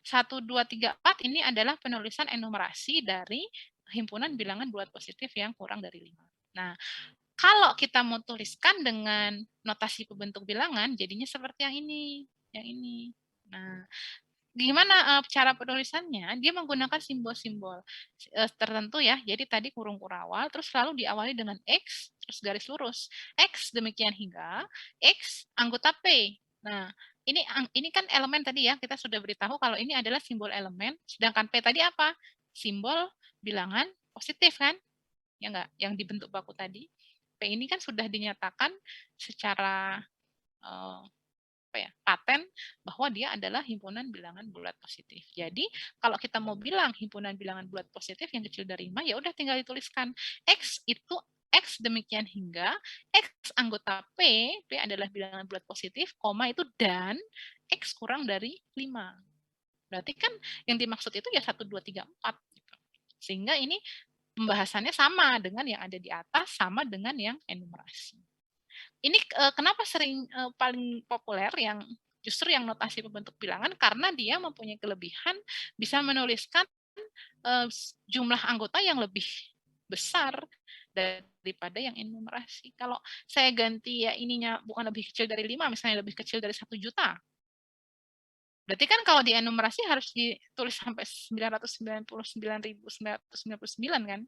1, 2, 3, 4 ini adalah penulisan enumerasi dari himpunan bilangan bulat positif yang kurang dari 5. Nah, kalau kita mau tuliskan dengan notasi pembentuk bilangan, jadinya seperti yang ini. Yang ini. Nah, gimana cara penulisannya? Dia menggunakan simbol-simbol tertentu ya. Jadi tadi kurung kurawal, terus selalu diawali dengan X, terus garis lurus. X demikian hingga, X anggota P. Nah, ini kan elemen tadi ya, kita sudah beritahu kalau ini adalah simbol elemen, sedangkan P tadi apa? Simbol bilangan positif kan? Ya enggak? Yang dibentuk baku tadi. P ini kan sudah dinyatakan secara paten bahwa dia adalah himpunan bilangan bulat positif. Jadi, kalau kita mau bilang himpunan bilangan bulat positif yang kecil dari 5, ya udah tinggal dituliskan X itu X demikian hingga X anggota P adalah bilangan bulat positif, koma itu dan X kurang dari 5. Berarti kan yang dimaksud itu ya 1, 2, 3, 4. Gitu. Sehingga ini pembahasannya sama dengan yang ada di atas, sama dengan yang enumerasi. Ini kenapa sering paling populer yang justru yang notasi pembentuk bilangan, karena dia mempunyai kelebihan bisa menuliskan jumlah anggota yang lebih besar daripada yang enumerasi. Kalau saya ganti ya ininya bukan lebih kecil dari 5, misalnya lebih kecil dari 1 juta. Berarti kan kalau di enumerasi harus ditulis sampai 999.999 kan?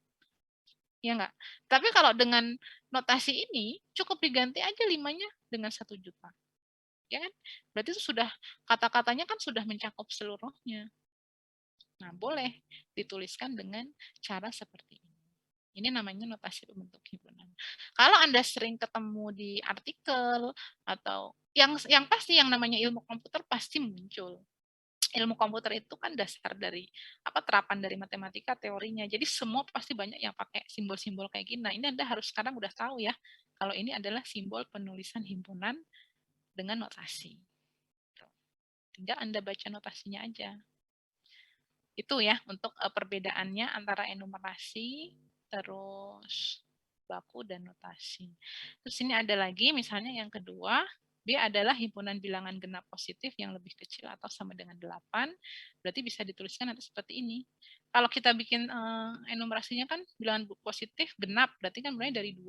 Ya enggak? Tapi kalau dengan notasi ini cukup diganti aja 5-nya dengan 1 juta. Ya kan? Berarti itu sudah kata-katanya kan sudah mencakup seluruhnya. Nah, boleh dituliskan dengan cara seperti ini. Ini namanya notasi pembentuk himpunan. Kalau Anda sering ketemu di artikel atau yang pasti yang namanya ilmu komputer pasti muncul. Ilmu komputer itu kan dasar dari terapan dari matematika teorinya. Jadi semua pasti banyak yang pakai simbol-simbol kayak gini. Nah, ini Anda harus sekarang udah tahu ya kalau ini adalah simbol penulisan himpunan dengan notasi. Tinggal Anda baca notasinya aja. Itu ya untuk perbedaannya antara enumerasi terus baku dan notasi. Terus ini ada lagi misalnya yang kedua, dia adalah himpunan bilangan genap positif yang lebih kecil atau sama dengan 8, berarti bisa dituliskan nanti seperti ini. Kalau kita bikin enumerasinya kan bilangan positif genap, berarti kan mulai dari 2,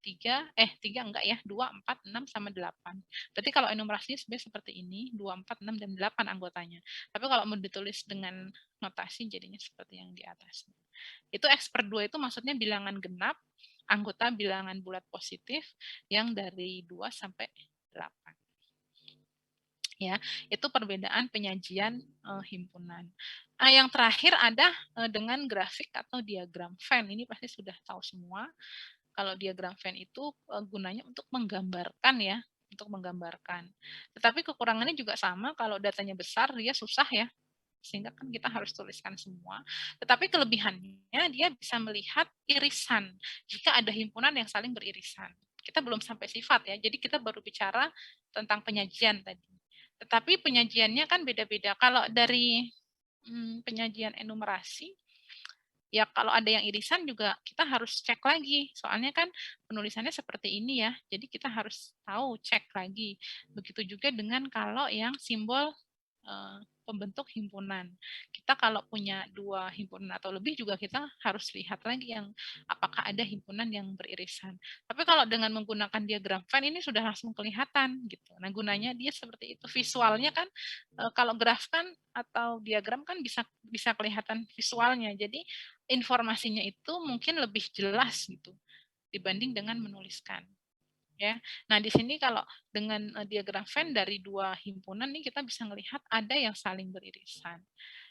3 enggak ya, 2, 4, 6 sama 8. Berarti kalau enumerasinya sebenarnya seperti ini, 2, 4, 6 dan 8 anggotanya. Tapi kalau mau ditulis dengan notasi jadinya seperti yang di atas. Itu X/2 itu maksudnya bilangan genap, anggota bilangan bulat positif yang dari 2 sampai 8. Ya, itu perbedaan penyajian himpunan. Yang terakhir ada dengan grafik atau diagram Venn. Ini pasti sudah tahu semua. Kalau diagram Venn itu gunanya untuk menggambarkan ya, untuk menggambarkan. Tetapi kekurangannya juga sama, kalau datanya besar dia susah ya, sehingga kan kita harus tuliskan semua. Tetapi kelebihannya dia bisa melihat irisan jika ada himpunan yang saling beririsan. Kita belum sampai sifat ya, jadi kita baru bicara tentang penyajian tadi. Tetapi penyajiannya kan beda-beda. Kalau dari penyajian enumerasi, ya kalau ada yang irisan juga kita harus cek lagi. Soalnya kan penulisannya seperti ini ya, jadi kita harus tahu, cek lagi. Begitu juga dengan kalau yang simbol pembentuk himpunan. Kita kalau punya 2 himpunan atau lebih juga kita harus lihat lagi yang apakah ada himpunan yang beririsan. Tapi kalau dengan menggunakan diagram Venn ini sudah langsung kelihatan gitu. Nah, gunanya dia seperti itu. Visualnya kan kalau graf kan atau diagram kan bisa kelihatan visualnya. Jadi informasinya itu mungkin lebih jelas gitu dibanding dengan menuliskan. Ya. Nah, di sini kalau dengan diagram Venn dari 2 himpunan nih kita bisa melihat ada yang saling beririsan.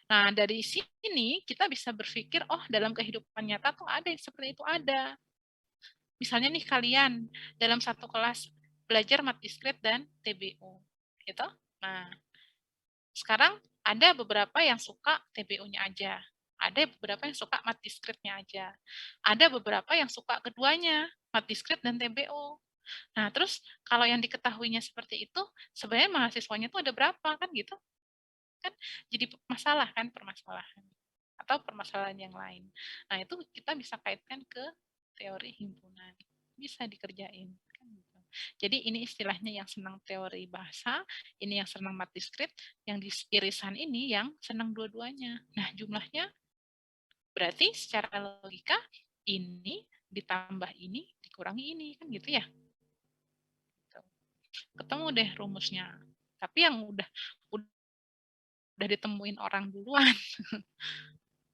Nah, dari sini kita bisa berpikir, oh dalam kehidupan nyata tuh ada yang seperti itu ada. Misalnya nih kalian dalam satu kelas belajar mat diskret dan TBO. Gitu. Nah, sekarang ada beberapa yang suka TBO-nya aja. Ada beberapa yang suka mat diskretnya aja. Ada beberapa yang suka keduanya, mat diskret dan TBO. Nah, terus kalau yang diketahuinya seperti itu, sebenarnya mahasiswanya tuh ada berapa kan gitu? Kan jadi masalah kan, permasalahan. Atau permasalahan yang lain. Nah, itu kita bisa kaitkan ke teori himpunan. Bisa dikerjain. Kan gitu. Jadi ini istilahnya yang senang teori bahasa, ini yang senang mat diskret, yang di irisan ini yang senang dua-duanya. Nah, jumlahnya berarti secara logika ini ditambah ini dikurangi ini, kan gitu ya? Ketemu deh rumusnya. Tapi yang udah ditemuin orang duluan.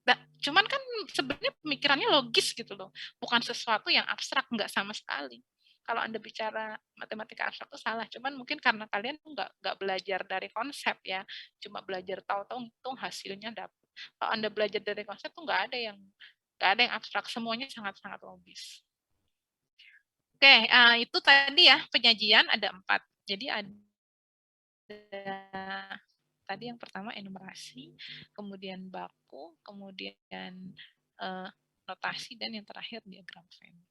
Nah, cuman kan sebenarnya pemikirannya logis gitu loh. Bukan sesuatu yang abstrak, nggak sama sekali. Kalau Anda bicara matematika abstrak itu salah. Cuman mungkin karena kalian nggak belajar dari konsep ya. Cuma belajar tahu-tahu hitung hasilnya dapat. Kalau Anda belajar dari konsep tuh nggak ada yang abstrak. Semuanya sangat-sangat logis. Oke, itu tadi ya penyajian ada 4. Jadi ada tadi yang pertama enumerasi, kemudian baku, kemudian notasi, dan yang terakhir diagram Venn.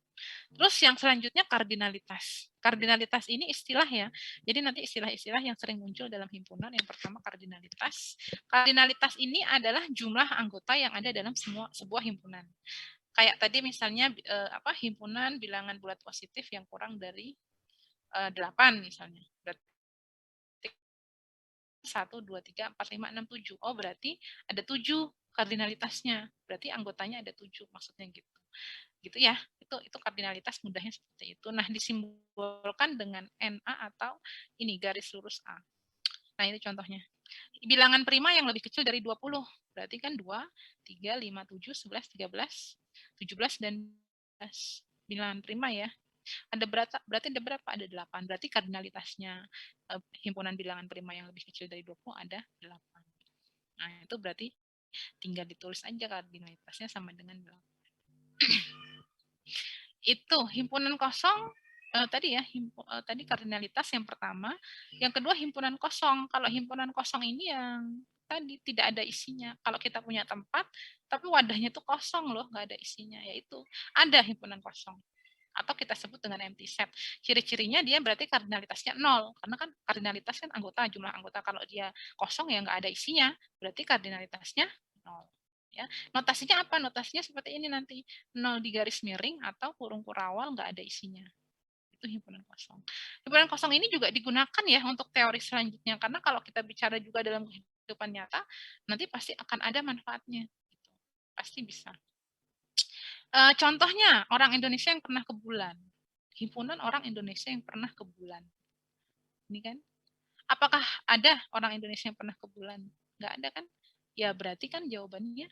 Terus yang selanjutnya kardinalitas. Kardinalitas ini istilah ya. Jadi nanti istilah-istilah yang sering muncul dalam himpunan. Yang pertama kardinalitas. Kardinalitas ini adalah jumlah anggota yang ada dalam sebuah himpunan. Kayak tadi misalnya himpunan bilangan bulat positif yang kurang dari 8 misalnya. Berarti 1, 2, 3, 4, 5, 6, 7. Oh, berarti ada 7 kardinalitasnya. Berarti anggotanya ada 7, maksudnya gitu. Gitu ya. Itu kardinalitas mudahnya seperti itu. Nah, disimbolkan dengan NA atau ini garis lurus A. Nah, ini contohnya. Bilangan prima yang lebih kecil dari 20. Berarti kan 2, 3, 5, 7, 11, 13, 17, dan 12. Bilangan prima ya. Ada berarti ada berapa? Ada 8. Berarti kardinalitasnya himpunan bilangan prima yang lebih kecil dari 20 ada 8. Nah, itu berarti tinggal ditulis aja kardinalitasnya sama dengan 8. Itu himpunan kosong tadi ya, tadi kardinalitas yang pertama. Yang kedua himpunan kosong. Kalau himpunan kosong ini yang tadi tidak ada isinya. Kalau kita punya tempat, tapi wadahnya itu kosong loh, nggak ada isinya, yaitu ada himpunan kosong. Atau kita sebut dengan empty set. Ciri-cirinya dia berarti kardinalitasnya 0. Karena kan kardinalitas kan anggota, jumlah anggota. Kalau dia kosong ya nggak ada isinya, berarti kardinalitasnya 0. Ya. Notasinya apa? Notasinya seperti ini nanti. 0 di garis miring atau kurung kurawal nggak ada isinya. Itu himpunan kosong. Himpunan kosong ini juga digunakan ya untuk teori selanjutnya. Karena kalau kita bicara juga dalam kehidupan nyata, nanti pasti akan ada manfaatnya. Pasti bisa. Contohnya, orang Indonesia yang pernah ke bulan. Himpunan orang Indonesia yang pernah ke bulan. Ini kan. Apakah ada orang Indonesia yang pernah ke bulan? Nggak ada kan? Ya berarti kan jawabannya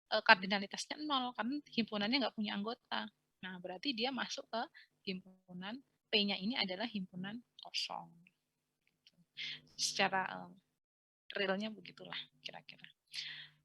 kardinalitasnya 0 karena himpunannya nggak punya anggota. Nah, berarti dia masuk ke himpunan, P-nya ini adalah himpunan kosong. Secara realnya begitulah kira-kira.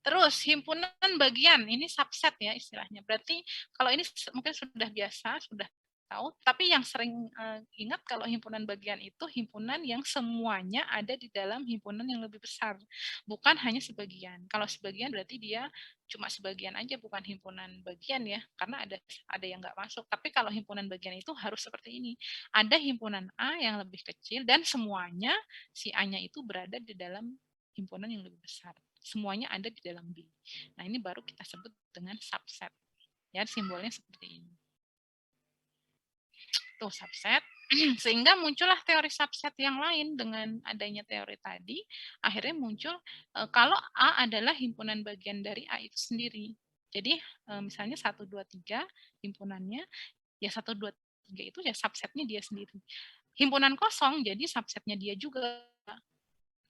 Terus himpunan bagian, ini subset ya istilahnya. Berarti kalau ini mungkin sudah biasa, sudah tahu, tapi yang sering ingat kalau himpunan bagian itu himpunan yang semuanya ada di dalam himpunan yang lebih besar, bukan hanya sebagian. Kalau sebagian berarti dia cuma sebagian aja, bukan himpunan bagian ya, karena ada yang nggak masuk. Tapi kalau himpunan bagian itu harus seperti ini. Ada himpunan A yang lebih kecil dan semuanya si A-nya itu berada di dalam himpunan yang lebih besar. Semuanya ada di dalam B. Nah, ini baru kita sebut dengan subset. Ya, simbolnya seperti ini. Tuh subset, sehingga muncullah teori subset yang lain dengan adanya teori tadi, akhirnya muncul kalau A adalah himpunan bagian dari A itu sendiri. Jadi misalnya 1, 2, 3 himpunannya, ya 1, 2, 3 itu ya subsetnya dia sendiri. Himpunan kosong jadi subsetnya dia juga.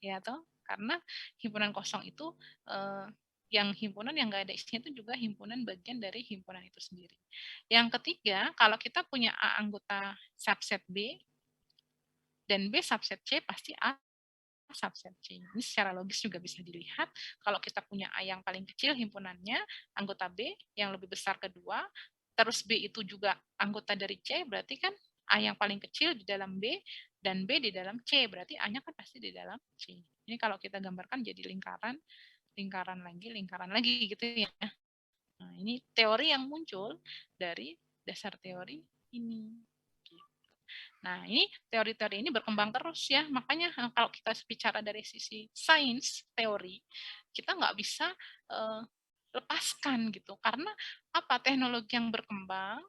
Ya toh? Karena himpunan kosong itu yang himpunan yang nggak ada isinya itu juga himpunan bagian dari himpunan itu sendiri. Yang ketiga, kalau kita punya A anggota subset B dan B subset C, pasti A subset C. Ini secara logis juga bisa dilihat. Kalau kita punya A yang paling kecil himpunannya, anggota B yang lebih besar kedua, terus B itu juga anggota dari C, berarti kan A yang paling kecil di dalam B, dan B di dalam C, berarti A-nya kan pasti di dalam C. Ini kalau kita gambarkan jadi lingkaran lagi gitu ya. Nah, ini teori yang muncul dari dasar teori ini. Nah, ini teori-teori ini berkembang terus ya. Makanya kalau kita bicara dari sisi sains teori, kita nggak bisa lepaskan gitu. Karena apa? Teknologi yang berkembang,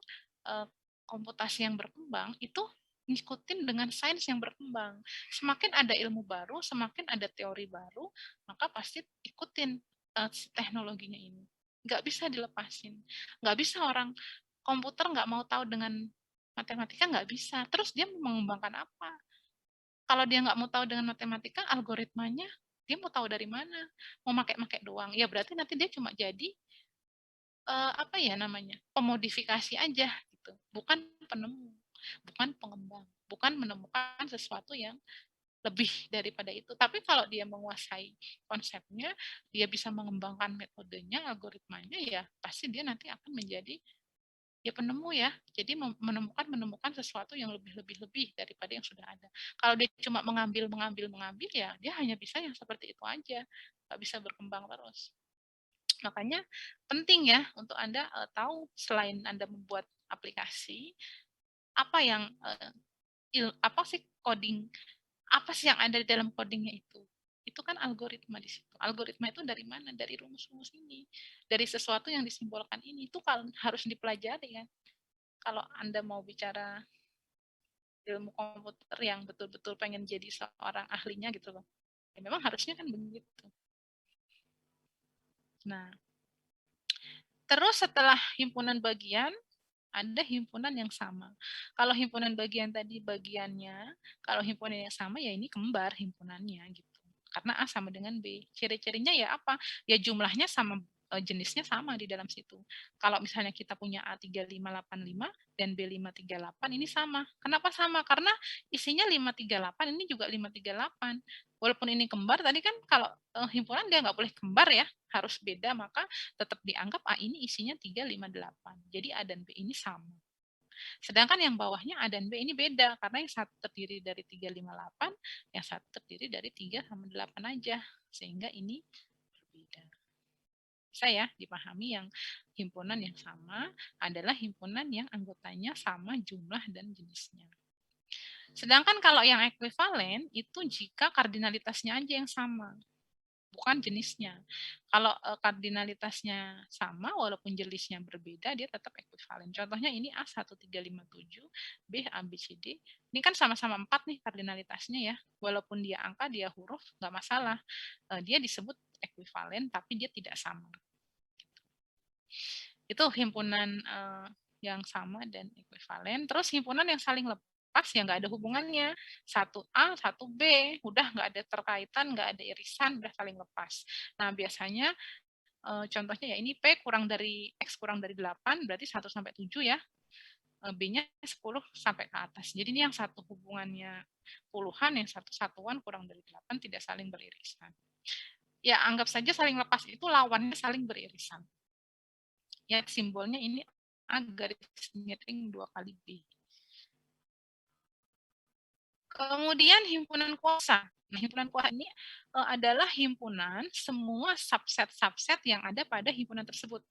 komputasi yang berkembang, itu ngikutin dengan sains yang berkembang. Semakin ada ilmu baru, semakin ada teori baru, maka pasti ikutin teknologinya ini. Nggak bisa dilepasin. Nggak bisa orang komputer nggak mau tahu dengan matematika, nggak bisa. Terus dia mau mengembangkan apa? Kalau dia nggak mau tahu dengan matematika, algoritmanya, dia mau tahu dari mana? Mau pakai doang. Ya berarti nanti dia cuma jadi apa ya namanya? Pemodifikasi aja gitu. Bukan penemu, bukan pengembang, bukan menemukan sesuatu yang lebih daripada itu. Tapi kalau dia menguasai konsepnya, dia bisa mengembangkan metodenya, algoritmanya, ya pasti dia nanti akan menjadi ya penemu ya. Jadi menemukan sesuatu yang lebih daripada yang sudah ada. Kalau dia cuma mengambil ya dia hanya bisa yang seperti itu aja, nggak bisa berkembang terus. Makanya penting ya untuk Anda tahu selain Anda membuat aplikasi, apa yang apa sih coding, apa sih yang ada di dalam codingnya itu? Itu kan algoritma di situ. Algoritma itu dari mana? Dari rumus-rumus ini, dari sesuatu yang disimbolkan ini. Itu kan harus dipelajari kan. Kalau Anda mau bicara ilmu komputer yang betul-betul pengen jadi seorang ahlinya gitu loh. Ya, memang harusnya kan begitu. Nah, terus setelah himpunan bagian, ada himpunan yang sama. Kalau himpunan bagian tadi bagiannya, kalau himpunan yang sama ya ini kembar himpunannya gitu. Karena A sama dengan B. Ciri-cirinya ya apa? Ya jumlahnya sama, jenisnya sama di dalam situ. Kalau misalnya kita punya A3585 dan B538 ini sama. Kenapa sama? Karena isinya 538, ini juga 538. Walaupun ini kembar, tadi kan kalau himpunan dia nggak boleh kembar ya, harus beda, maka tetap dianggap A ini isinya 358. Jadi A dan B ini sama. Sedangkan yang bawahnya A dan B ini beda, karena yang satu terdiri dari 358, yang satu terdiri dari 3 sama 8 aja. Sehingga ini berbeda. Bisa ya dipahami, yang himpunan yang sama adalah himpunan yang anggotanya sama jumlah dan jenisnya. Sedangkan kalau yang ekuivalen itu jika kardinalitasnya aja yang sama, bukan jenisnya. Kalau kardinalitasnya sama, walaupun jenisnya berbeda, dia tetap ekuivalen. Contohnya ini A1357, B, A, B, C, D. Ini kan sama-sama 4 nih kardinalitasnya ya. Walaupun dia angka, dia huruf, nggak masalah. Dia disebut ekuivalen, tapi dia tidak sama. Itu himpunan yang sama dan ekuivalen. Terus himpunan yang saling lepas ya nggak ada hubungannya. 1A, 1B, udah nggak ada terkaitan, nggak ada irisan, udah saling lepas. Nah, biasanya contohnya ya ini P kurang dari X kurang dari 8, berarti 1 sampai 7 ya. B-nya 10 sampai ke atas. Jadi ini yang satu hubungannya puluhan, yang satu satuan kurang dari 8 tidak saling beririsan. Ya, anggap saja saling lepas itu lawannya saling beririsan. Ya, simbolnya ini A garis miring 2 kali B. Kemudian himpunan kuasa. Nah, himpunan kuasa ini adalah himpunan semua subset-subset yang ada pada himpunan tersebut.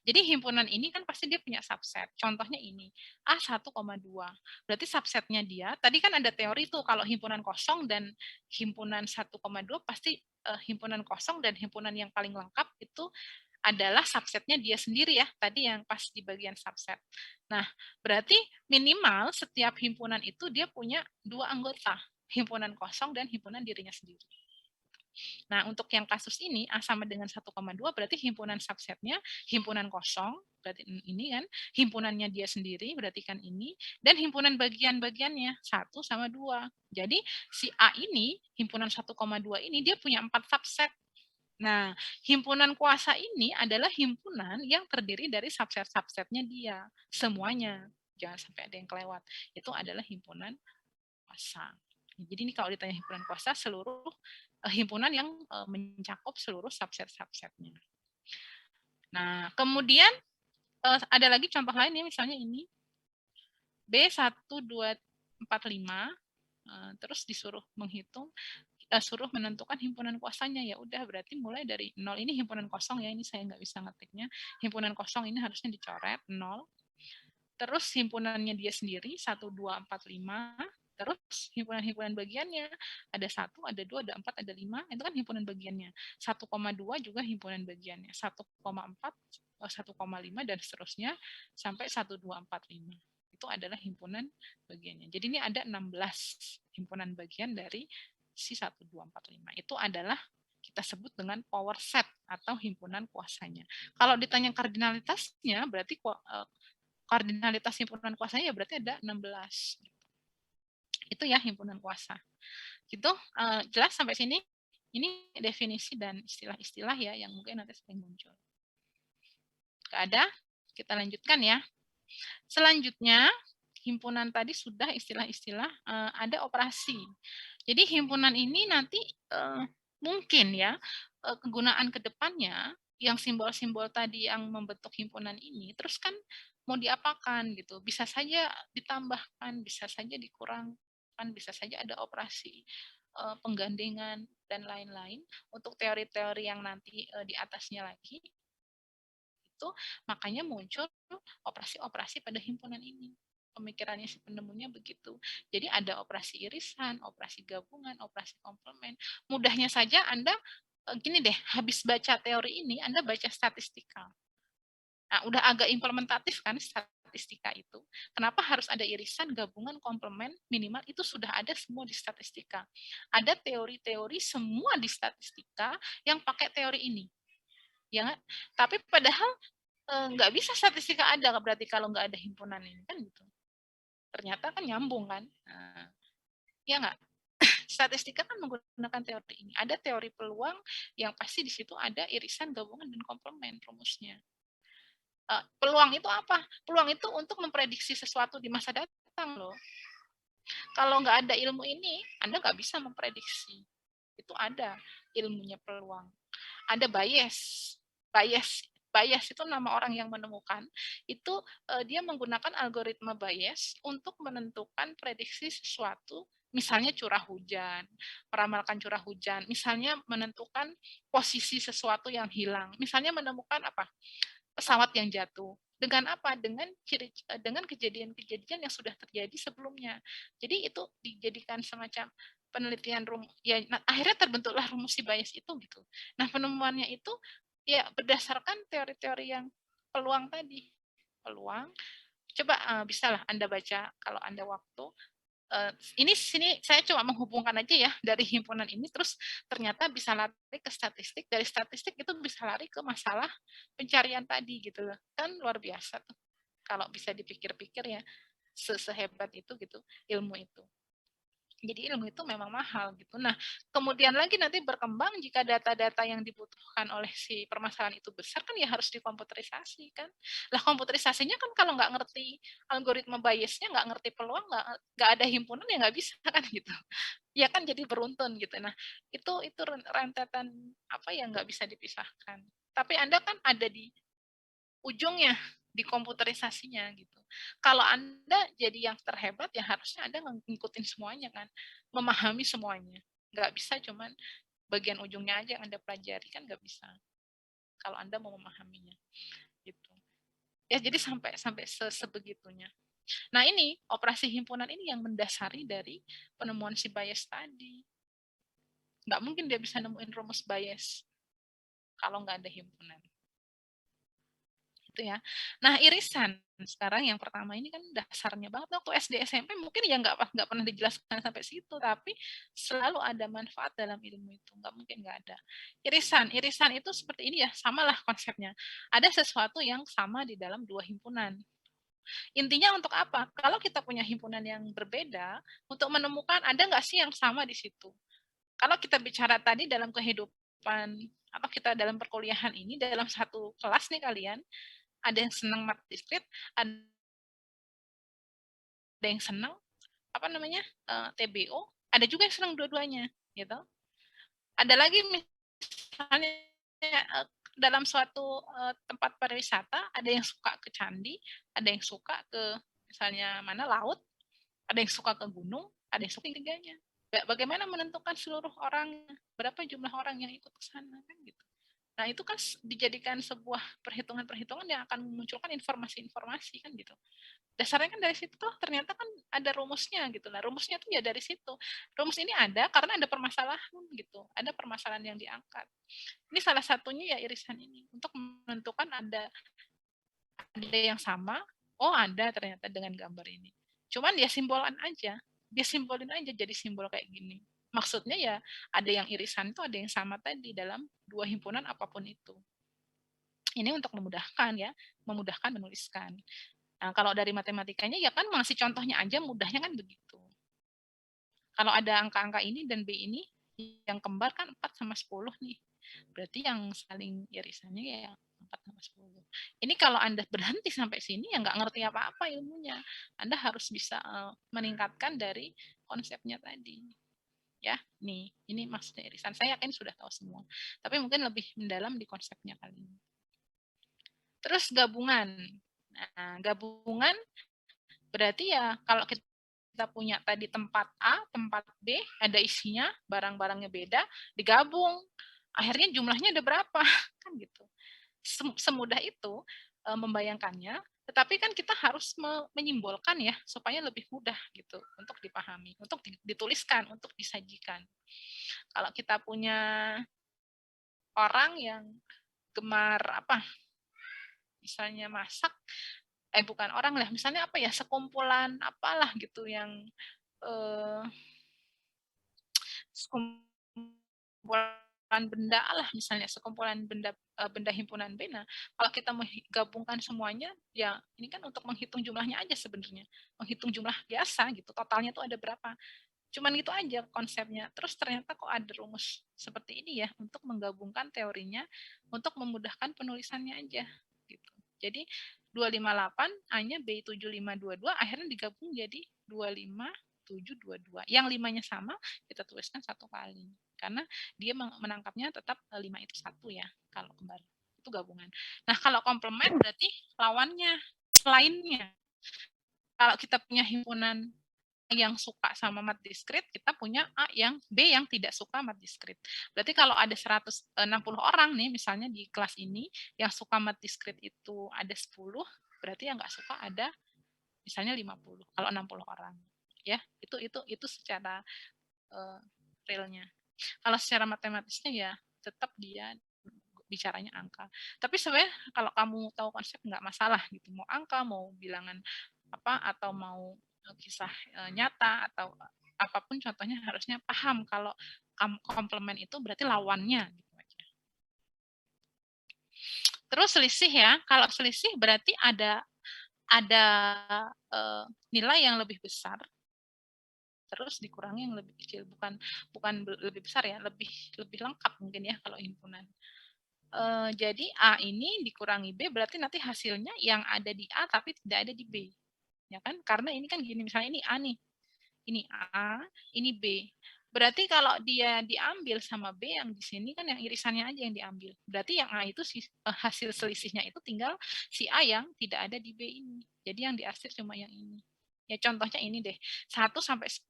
Jadi himpunan ini kan pasti dia punya subset. Contohnya ini, A1,2. Berarti subsetnya dia, tadi kan ada teori tuh kalau himpunan kosong dan himpunan 1,2 pasti himpunan kosong dan himpunan yang paling lengkap itu adalah subsetnya dia sendiri ya, tadi yang pas di bagian subset. Nah, berarti minimal setiap himpunan itu dia punya 2 anggota, himpunan kosong dan himpunan dirinya sendiri. Nah, untuk yang kasus ini, A sama dengan 1,2 berarti himpunan subsetnya, himpunan kosong, berarti ini kan, himpunannya dia sendiri, berarti kan ini, dan himpunan bagian-bagiannya, 1 sama 2. Jadi, si A ini, himpunan 1,2 ini, dia punya 4 subset. Nah, himpunan kuasa ini adalah himpunan yang terdiri dari subset-subsetnya dia, semuanya. Jangan sampai ada yang kelewat. Itu adalah himpunan kuasa. Jadi ini kalau ditanya himpunan kuasa, seluruh himpunan yang mencakup seluruh subset-subsetnya. Nah, kemudian ada lagi contoh lain ya, misalnya ini. B1245, terus disuruh menghitung, suruh menentukan himpunan kuasanya, ya udah berarti mulai dari 0 ini himpunan kosong ya, ini saya nggak bisa ngetiknya, himpunan kosong ini harusnya dicoret 0, terus himpunannya dia sendiri 1, 2, 4, 5, terus himpunan-himpunan bagiannya ada 1, ada 2, ada 4, ada 5, itu kan himpunan bagiannya, 1,2 juga himpunan bagiannya, 1,4, 1,5 dan seterusnya sampai 1, 2, 4, 5. Itu adalah himpunan bagiannya. Jadi ini ada 16 himpunan bagian dari si 1, 2, 4, 5. Itu adalah kita sebut dengan power set atau himpunan kuasanya. Kalau ditanya kardinalitasnya, berarti kardinalitas himpunan kuasanya ya berarti ada 16. Itu ya himpunan kuasa. Gitu, jelas sampai sini? Ini definisi dan istilah-istilah ya yang mungkin nanti sering muncul. Nggak ada? Kita lanjutkan ya. Selanjutnya, himpunan tadi sudah istilah-istilah, ada operasi. Jadi himpunan ini nanti mungkin ya kegunaan ke depannya yang simbol-simbol tadi yang membentuk himpunan ini terus kan mau diapakan gitu. Bisa saja ditambahkan, bisa saja dikurangkan, bisa saja ada operasi penggandengan dan lain-lain untuk teori-teori yang nanti di atasnya lagi. Itu makanya muncul operasi-operasi pada himpunan ini. Pemikirannya si penemunya begitu. Jadi ada operasi irisan, operasi gabungan, operasi komplement. Mudahnya saja Anda gini deh, habis baca teori ini Anda baca statistika. Nah, udah agak implementatif kan statistika statistika itu. Kenapa harus ada irisan, gabungan, komplement, minimal, itu sudah ada semua di statistika. Ada teori-teori semua di statistika yang pakai teori ini. Ya nggak? Tapi padahal nggak bisa statistika ada berarti kalau nggak ada himpunan ini kan gitu. Ternyata kan nyambung kan. Nah, ya nggak? Statistika kan menggunakan teori ini. Ada teori peluang yang pasti di situ ada irisan, gabungan, dan komplement rumusnya. Peluang itu apa? Peluang itu untuk memprediksi sesuatu di masa datang loh. Kalau nggak ada ilmu ini, Anda nggak bisa memprediksi. Itu ada ilmunya peluang. Ada bias. Bias itu nama orang yang menemukan. Itu dia menggunakan algoritma bias untuk menentukan prediksi sesuatu. Misalnya curah hujan, meramalkan curah hujan. Misalnya menentukan posisi sesuatu yang hilang. Misalnya menemukan apa? Pesawat yang jatuh. Dengan apa? Dengan kejadian-kejadian yang sudah terjadi sebelumnya. Jadi itu dijadikan semacam penelitian ya, nah, akhirnya terbentuklah rumus si bias itu gitu. Nah, penemuannya itu ya berdasarkan teori-teori yang peluang tadi. Peluang. Coba bisalah Anda baca kalau Anda waktu. Ini sini saya cuma menghubungkan aja ya dari himpunan ini, terus ternyata bisa lari ke statistik, dari statistik itu bisa lari ke masalah pencarian tadi gitu loh, kan luar biasa tuh kalau bisa dipikir-pikir ya, sehebat itu gitu ilmu itu. Jadi ilmu itu memang mahal gitu. Nah, kemudian lagi nanti berkembang jika data-data yang dibutuhkan oleh si permasalahan itu besar kan ya harus dikomputerisasi kan. Lah komputerisasinya kan kalau nggak ngerti algoritma biasnya, nggak ngerti peluang, nggak ada himpunan ya nggak bisa kan gitu. Ya kan jadi beruntun gitu. Nah, itu rentetan apa yang nggak bisa dipisahkan. Tapi Anda kan ada di ujungnya, di komputerisasinya gitu. Kalau Anda jadi yang terhebat ya harusnya Anda ngikutin semuanya kan, memahami semuanya. Nggak bisa cuman bagian ujungnya aja yang Anda pelajari kan nggak bisa. Kalau Anda mau memahaminya gitu. Ya jadi sampai sebegitunya. Nah, ini operasi himpunan ini yang mendasari dari penemuan si bias tadi. Nggak mungkin dia bisa nemuin rumus bias kalau nggak ada himpunan. Gitu ya. Nah, irisan sekarang yang pertama ini kan dasarnya banget waktu SD SMP mungkin ya nggak pernah dijelaskan sampai situ, tapi selalu ada manfaat dalam ilmu itu, nggak mungkin nggak ada. Irisan itu seperti ini ya, samalah konsepnya. Ada sesuatu yang sama di dalam dua himpunan. Intinya untuk apa? Kalau kita punya himpunan yang berbeda, untuk menemukan ada nggak sih yang sama di situ. Kalau kita bicara tadi dalam kehidupan atau kita dalam perkuliahan ini dalam satu kelas nih kalian, ada yang senang mat diskrit, ada yang senang apa namanya TBO, ada juga yang senang dua-duanya, gitu. Ada lagi misalnya dalam suatu tempat pariwisata, ada yang suka ke candi, ada yang suka ke misalnya mana laut, ada yang suka ke gunung, ada yang suka tiganya. Bagaimana menentukan seluruh orang, berapa jumlah orang yang ikut ke sana kan gitu. Nah, itu kan dijadikan sebuah perhitungan-perhitungan yang akan memunculkan informasi-informasi kan gitu. Dasarnya kan dari situ tuh ternyata kan ada rumusnya gitu. Nah, rumusnya tuh ya dari situ. Rumus ini ada karena ada permasalahan gitu. Ada permasalahan yang diangkat. Ini salah satunya ya irisan ini untuk menentukan ada yang sama. Oh, ada ternyata dengan gambar ini. Cuman ya simbolan aja. Dia simbolin aja jadi simbol kayak gini. Maksudnya ya ada yang irisan itu ada yang sama tadi dalam dua himpunan apapun itu. Ini untuk memudahkan ya, memudahkan menuliskan. Nah, kalau dari matematikanya ya kan masih contohnya aja mudahnya kan begitu. Kalau ada angka-angka ini dan B ini yang kembar kan 4 sama 10 nih. Berarti yang saling irisannya ya 4 sama 10. Ini kalau Anda berhenti sampai sini ya nggak ngerti apa-apa ilmunya. Anda harus bisa meningkatkan dari konsepnya tadi. Ya, nih, ini maksudnya irisan. Saya yakin sudah tahu semua. Tapi mungkin lebih mendalam di konsepnya kali ini. Terus gabungan. Nah, gabungan berarti ya kalau kita punya tadi tempat A, tempat B, ada isinya, barang-barangnya beda, digabung. Akhirnya jumlahnya ada berapa? Kan gitu. Semudah itu membayangkannya, tetapi kan kita harus menyimbolkan ya supaya lebih mudah gitu untuk dipahami, untuk dituliskan, untuk disajikan. Kalau kita punya orang yang gemar apa? Misalnya masak, bukan orang lah, misalnya apa ya, sekumpulan apalah gitu yang sekumpulan benda lah, misalnya sekumpulan benda benda himpunan B. Nah, kalau kita menggabungkan semuanya, ya ini kan untuk menghitung jumlahnya aja sebenarnya, menghitung jumlah biasa gitu, totalnya tuh ada berapa. Cuman gitu aja konsepnya. Terus ternyata kok ada rumus seperti ini ya untuk menggabungkan teorinya untuk memudahkan penulisannya aja gitu. Jadi 258 A-nya B7522 akhirnya digabung jadi 25722. Yang 5-nya sama kita tuliskan satu kali. Karena dia menangkapnya tetap 5 itu satu ya kalau kembar. Itu gabungan. Nah, kalau komplement berarti lawannya, selainnya. Kalau kita punya himpunan yang suka sama mat diskrit, kita punya A yang B yang tidak suka mat diskrit. Berarti kalau ada 160 orang nih misalnya di kelas ini yang suka mat diskrit itu ada 10, berarti yang nggak suka ada misalnya 50 kalau 60 orang. Ya, itu secara realnya. Kalau secara matematisnya ya tetap dia bicaranya angka. Tapi sebenarnya kalau kamu tahu konsep nggak masalah gitu. Mau angka, mau bilangan apa atau mau kisah nyata atau apapun contohnya harusnya paham kalau komplement itu berarti lawannya gitu aja. Terus selisih ya, kalau selisih berarti ada nilai yang lebih besar terus dikurangi yang lebih kecil, bukan lebih besar ya, lebih lengkap mungkin ya kalau himpunan. Jadi A ini dikurangi B berarti nanti hasilnya yang ada di A tapi tidak ada di B. Ya kan? Karena ini kan gini, misalnya ini A nih. Ini A, ini B. Berarti kalau dia diambil sama B yang di sini kan yang irisannya aja yang diambil. Berarti yang A itu hasil selisihnya itu tinggal si A yang tidak ada di B ini. Jadi yang diarsir cuma yang ini. Ya contohnya ini deh. 1 sampai 10,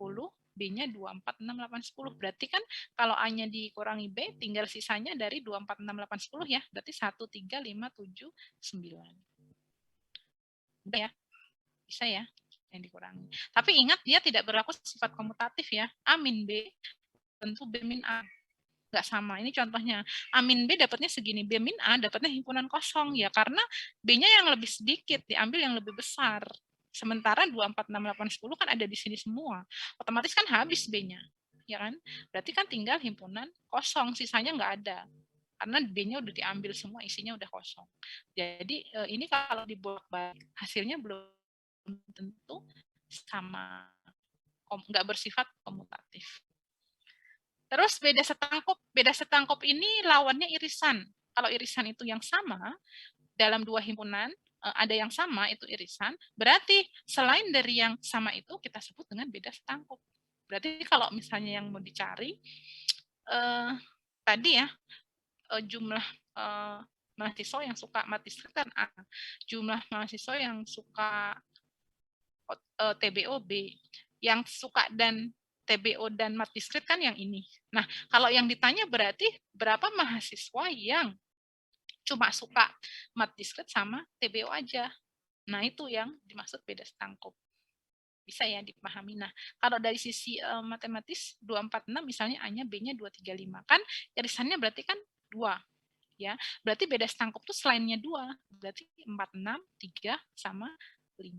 B-nya 2, 4, 6, 8, 10. Berarti kan kalau A-nya dikurangi B, tinggal sisanya dari 2, 4, 6, 8, 10 ya. Berarti 1, 3, 5, 7, 9. Udah ya? Bisa ya? Yang dikurangi. Tapi ingat dia tidak berlaku sifat komutatif ya. A min B tentu B min A. Nggak sama. Ini contohnya. A min B dapatnya segini. B min A dapatnya himpunan kosong. Ya karena B-nya yang lebih sedikit. Diambil yang lebih besar. Sementara 2, 4, 6, 8, 10 kan ada di sini semua. Otomatis kan habis B-nya. Ya kan? Berarti kan tinggal himpunan kosong. Sisanya nggak ada. Karena B-nya udah diambil semua. Isinya udah kosong. Jadi ini kalau dibolak-balik hasilnya belum tentu sama, nggak bersifat komutatif. Terus beda setangkup ini lawannya irisan. Kalau irisan itu yang sama, dalam dua himpunan ada yang sama itu irisan, berarti selain dari yang sama itu kita sebut dengan beda setangkup. Berarti kalau misalnya yang mau dicari tadi ya jumlah mahasiswa yang suka mat diskrit kan A, jumlah mahasiswa yang suka TBO B, yang suka dan TBO dan mat diskrit kan yang ini. Nah, kalau yang ditanya berarti berapa mahasiswa yang cuma suka mat diskrit sama TBO aja. Nah, itu yang dimaksud beda setangkup. Bisa ya dipahami. Nah, kalau dari sisi matematis 246 misalnya A-nya B-nya 235 kan irisannya berarti kan 2. Ya, berarti beda setangkup itu selainnya 2. Berarti 46, 3 sama 5.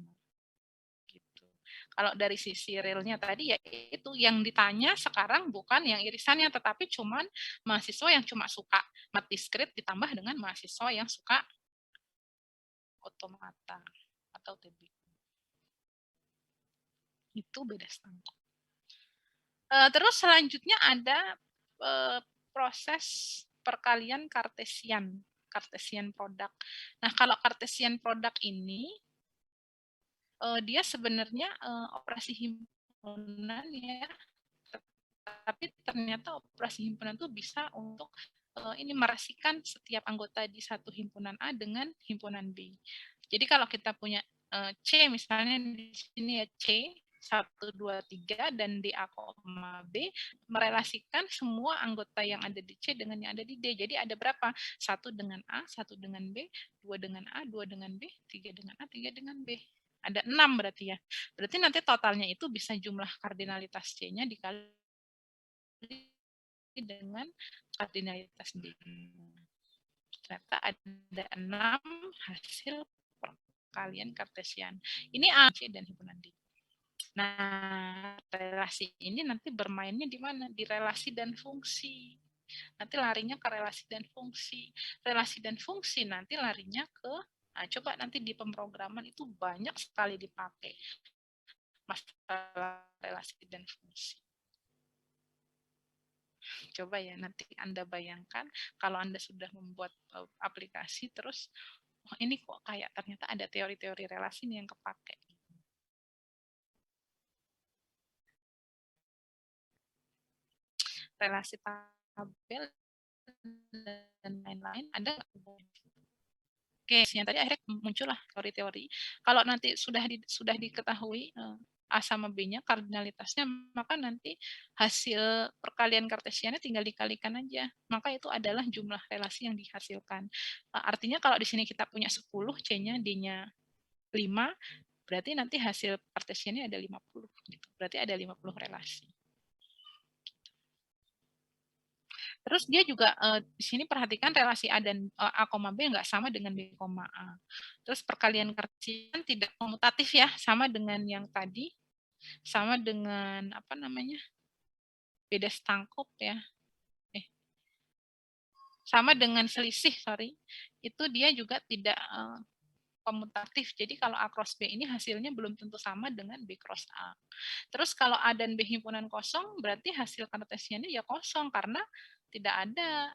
Kalau dari sisi realnya tadi ya itu yang ditanya sekarang bukan yang irisannya tetapi cuman mahasiswa yang cuma suka mat diskrit ditambah dengan mahasiswa yang suka otomata atau TB. Itu beda setangkup. Terus selanjutnya ada proses perkalian Cartesian product. Nah, kalau Cartesian product ini dia sebenarnya operasi himpunan ya, tapi ternyata operasi himpunan itu bisa untuk ini merasikan setiap anggota di satu himpunan A dengan himpunan B. Jadi kalau kita punya C misalnya di sini ya C 1, 2, 3 dan DA, B merelasikan semua anggota yang ada di C dengan yang ada di D. Jadi ada berapa? 1 dengan A, 1 dengan B, 2 dengan A, 2 dengan B, 3 dengan A, 3 dengan B. Ada 6 berarti ya. Berarti nanti totalnya itu bisa jumlah kardinalitas C-nya dikali dengan kardinalitas D. Ternyata ada 6 hasil perkalian Kartesian. Ini A, C, dan himpunan D. Nah, relasi ini nanti bermainnya di mana? Di relasi dan fungsi. Nanti larinya ke relasi dan fungsi. Relasi dan fungsi nanti larinya ke, nah coba nanti di pemrograman itu banyak sekali dipakai masalah relasi dan fungsi. Coba ya nanti Anda bayangkan kalau Anda sudah membuat aplikasi terus, oh ini kok kayak ternyata ada teori-teori relasi nih yang kepake. Relasi tabel dan lain-lain ada nggak? Oke, yang tadi akhirnya muncullah teori-teori. Kalau nanti sudah diketahui A sama B-nya, kardinalitasnya, maka nanti hasil perkalian Kartesiannya tinggal dikalikan aja. Maka itu adalah jumlah relasi yang dihasilkan. Artinya kalau di sini kita punya 10, C-nya, D-nya 5, berarti nanti hasil Kartesiannya ada 50. Gitu. Berarti ada 50 relasi. Terus dia juga di sini perhatikan relasi A dan A, B nggak sama dengan B, A. Terus perkalian Kartesian tidak komutatif ya, sama dengan yang tadi, sama dengan apa namanya, beda setangkup ya, sama dengan selisih, sorry, itu dia juga tidak komutatif. Jadi kalau A cross B ini hasilnya belum tentu sama dengan B cross A. Terus kalau A dan B himpunan kosong, berarti hasil Kartesiannya ya kosong, karena tidak ada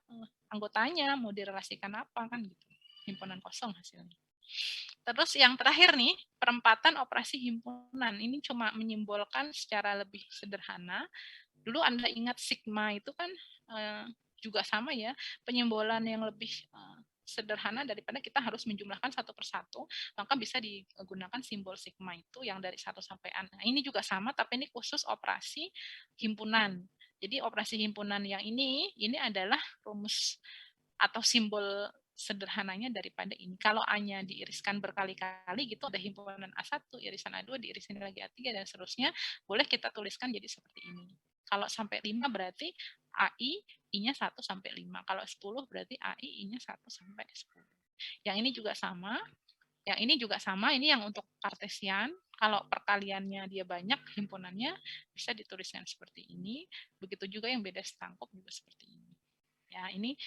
anggotanya, mau direlasikan apa, kan gitu. Himpunan kosong hasilnya. Terus yang terakhir nih, perempatan operasi himpunan. Ini cuma menyimbolkan secara lebih sederhana. Dulu Anda ingat sigma itu kan juga sama ya, penyimbolan yang lebih sederhana daripada kita harus menjumlahkan satu persatu, maka bisa digunakan simbol sigma itu yang dari 1 sampai N. Nah, ini juga sama, tapi ini khusus operasi himpunan. Jadi operasi himpunan yang ini adalah rumus atau simbol sederhananya daripada ini. Kalau A-nya diiriskan berkali-kali gitu, ada himpunan A1, irisan A2, diirisin lagi A3, dan seterusnya, boleh kita tuliskan jadi seperti ini. Kalau sampai 5 berarti AI, I-nya 1 sampai 5. Kalau 10 berarti AI, I-nya 1 sampai 10. Yang ini juga sama. Yang ini juga sama, ini yang untuk Kartesian. Kalau perkaliannya dia banyak, himpunannya bisa dituliskan seperti ini. Begitu juga yang beda setangkup juga seperti ini. Ya, ini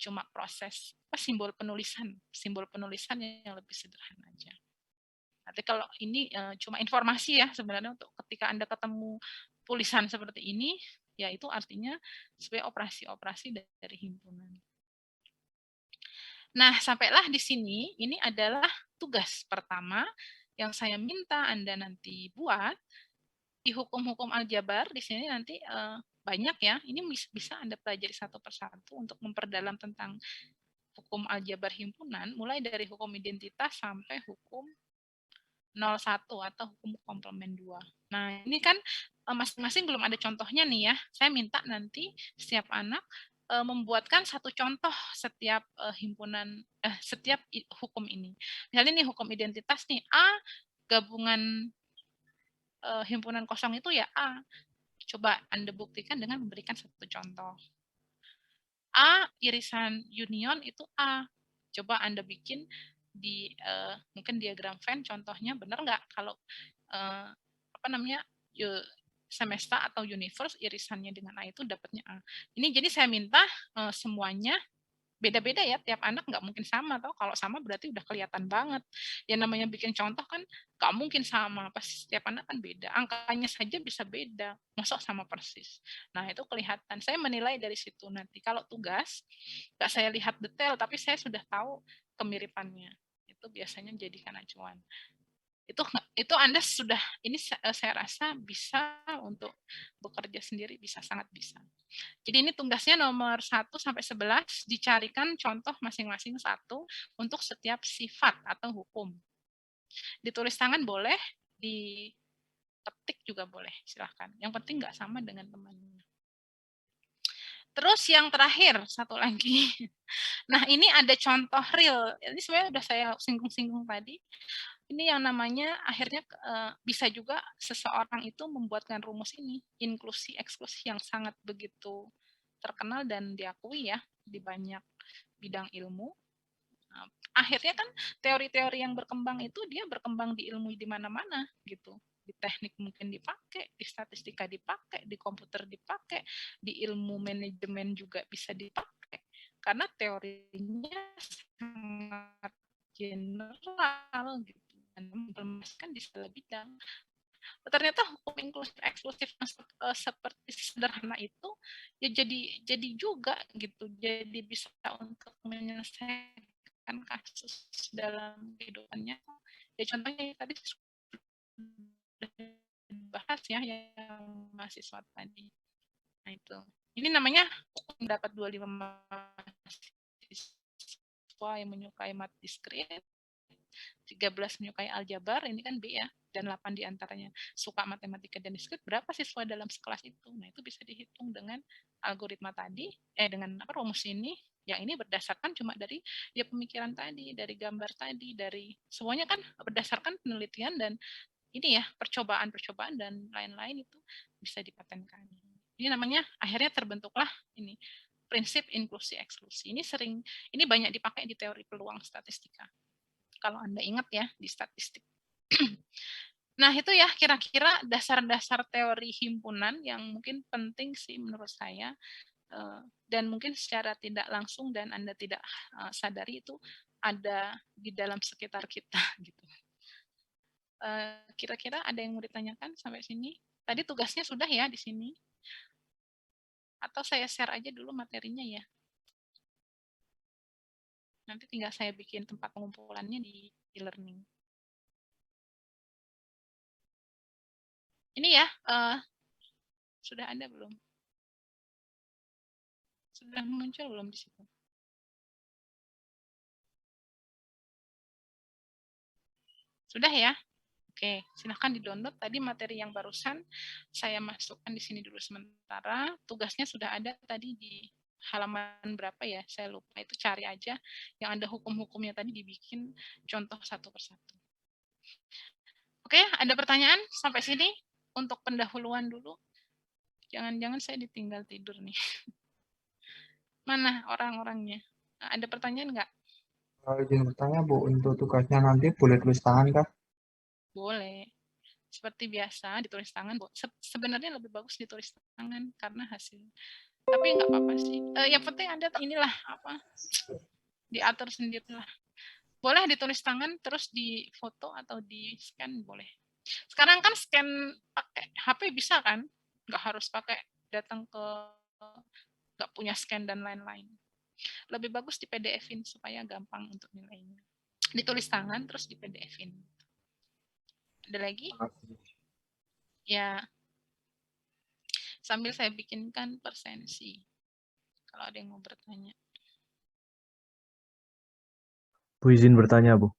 cuma proses simbol penulisan yang lebih sederhana aja. Nanti kalau ini cuma informasi ya sebenarnya, untuk ketika Anda ketemu tulisan seperti ini, ya itu artinya sebagai operasi-operasi dari himpunan. Nah, sampailah di sini, ini adalah tugas pertama yang saya minta Anda nanti buat di hukum-hukum aljabar. Di sini nanti banyak ya, ini bisa Anda pelajari satu persatu untuk memperdalam tentang hukum aljabar himpunan, mulai dari hukum identitas sampai hukum 01 atau hukum komplement 2. Nah, ini kan masing-masing belum ada contohnya nih ya. Saya minta nanti setiap anak membuatkan satu contoh setiap setiap hukum ini. Misalnya nih hukum identitas nih, A gabungan himpunan kosong itu ya A. Coba Anda buktikan dengan memberikan satu contoh. A irisan union itu A. Coba Anda bikin di mungkin diagram Venn contohnya, benar nggak kalau apa namanya semesta atau universe irisannya dengan A itu dapatnya A. Ini jadi saya minta semuanya beda-beda ya, tiap anak nggak mungkin sama, atau kalau sama berarti udah kelihatan banget. Yang namanya bikin contoh kan nggak mungkin sama, pasti setiap anak kan beda. Angkanya saja bisa beda, masuk sama persis. Nah itu kelihatan. Saya menilai dari situ nanti. Kalau tugas nggak saya lihat detail, tapi saya sudah tahu kemiripannya. Itu biasanya jadikan acuan. Itu Anda sudah, ini saya rasa bisa untuk bekerja sendiri, bisa, sangat bisa. Jadi ini tugasnya nomor 1 sampai 11, dicarikan contoh masing-masing satu untuk setiap sifat atau hukum. Ditulis tangan boleh, diketik juga boleh, silahkan. Yang penting nggak sama dengan temannya. Terus yang terakhir, satu lagi. Nah, ini ada contoh real. Ini sebenarnya udah saya singgung-singgung tadi. Ini yang namanya akhirnya bisa juga seseorang itu membuatkan rumus ini, inklusi eksklusi, yang sangat begitu terkenal dan diakui ya di banyak bidang ilmu. akhirnya kan teori-teori yang berkembang itu dia berkembang di ilmu di mana-mana gitu. Di teknik mungkin dipakai, di statistika dipakai, di komputer dipakai, di ilmu manajemen juga bisa dipakai. Karena teorinya sangat general gitu dan mengimplementasikan di segala bidang. Ternyata hukum inklusif eksklusif seperti sederhana itu ya jadi juga gitu, jadi bisa untuk menyelesaikan kasus dalam kehidupannya. Ya contohnya tadi sudah dibahas ya yang mahasiswa tadi. Nah itu. Ini namanya hukum dapat 25 mahasiswa yang menyukai mat diskrit, 13 menyukai aljabar, ini kan B ya, dan 8 diantaranya suka matematika dan diskrit, berapa siswa dalam sekelas itu? Nah, itu bisa dihitung dengan algoritma tadi, dengan rumus ini, yang ini berdasarkan cuma dari ya pemikiran tadi, dari gambar tadi, dari semuanya kan berdasarkan penelitian dan ini ya, percobaan-percobaan dan lain-lain itu bisa dipatenkan. Ini namanya akhirnya terbentuklah ini prinsip inklusi eksklusi. Ini banyak dipakai di teori peluang statistika. Kalau Anda ingat ya di statistik. Nah, itu ya kira-kira dasar-dasar teori himpunan yang mungkin penting sih menurut saya, dan mungkin secara tidak langsung dan Anda tidak sadari itu ada di dalam sekitar kita gitu. Kira-kira ada yang mau ditanyakan sampai sini? Tadi tugasnya sudah ya di sini? Atau saya share aja dulu materinya ya? Nanti tinggal saya bikin tempat pengumpulannya di e-learning. Ini ya, sudah ada belum? Sudah muncul belum di situ? Sudah ya? Oke, silahkan di-download. Tadi materi yang barusan saya masukkan di sini dulu sementara. Tugasnya sudah ada tadi di halaman berapa ya? Saya lupa, itu cari aja. Yang ada hukum-hukumnya tadi dibikin contoh satu persatu. Oke, ada pertanyaan sampai sini? Untuk pendahuluan dulu. Jangan-jangan saya ditinggal tidur nih. Mana orang-orangnya? Ada pertanyaan nggak? Izin bertanya Bu, untuk tugasnya nanti boleh tulis tangan kah? Boleh. Seperti biasa, ditulis tangan. Sebenarnya lebih bagus ditulis tangan karena hasil. Tapi nggak apa-apa sih. Yang penting Anda inilah apa diatur sendirilah. Boleh ditulis tangan, terus di foto atau di scan boleh. Sekarang kan scan pakai HP bisa kan? Nggak harus pakai datang ke nggak punya scan dan lain-lain. Lebih bagus di PDF-in supaya gampang untuk nilainya. Ditulis tangan terus di PDF-in. Ada lagi? Ya. Sambil saya bikinkan persensi. Kalau ada yang mau bertanya. Bu izin bertanya, Bu.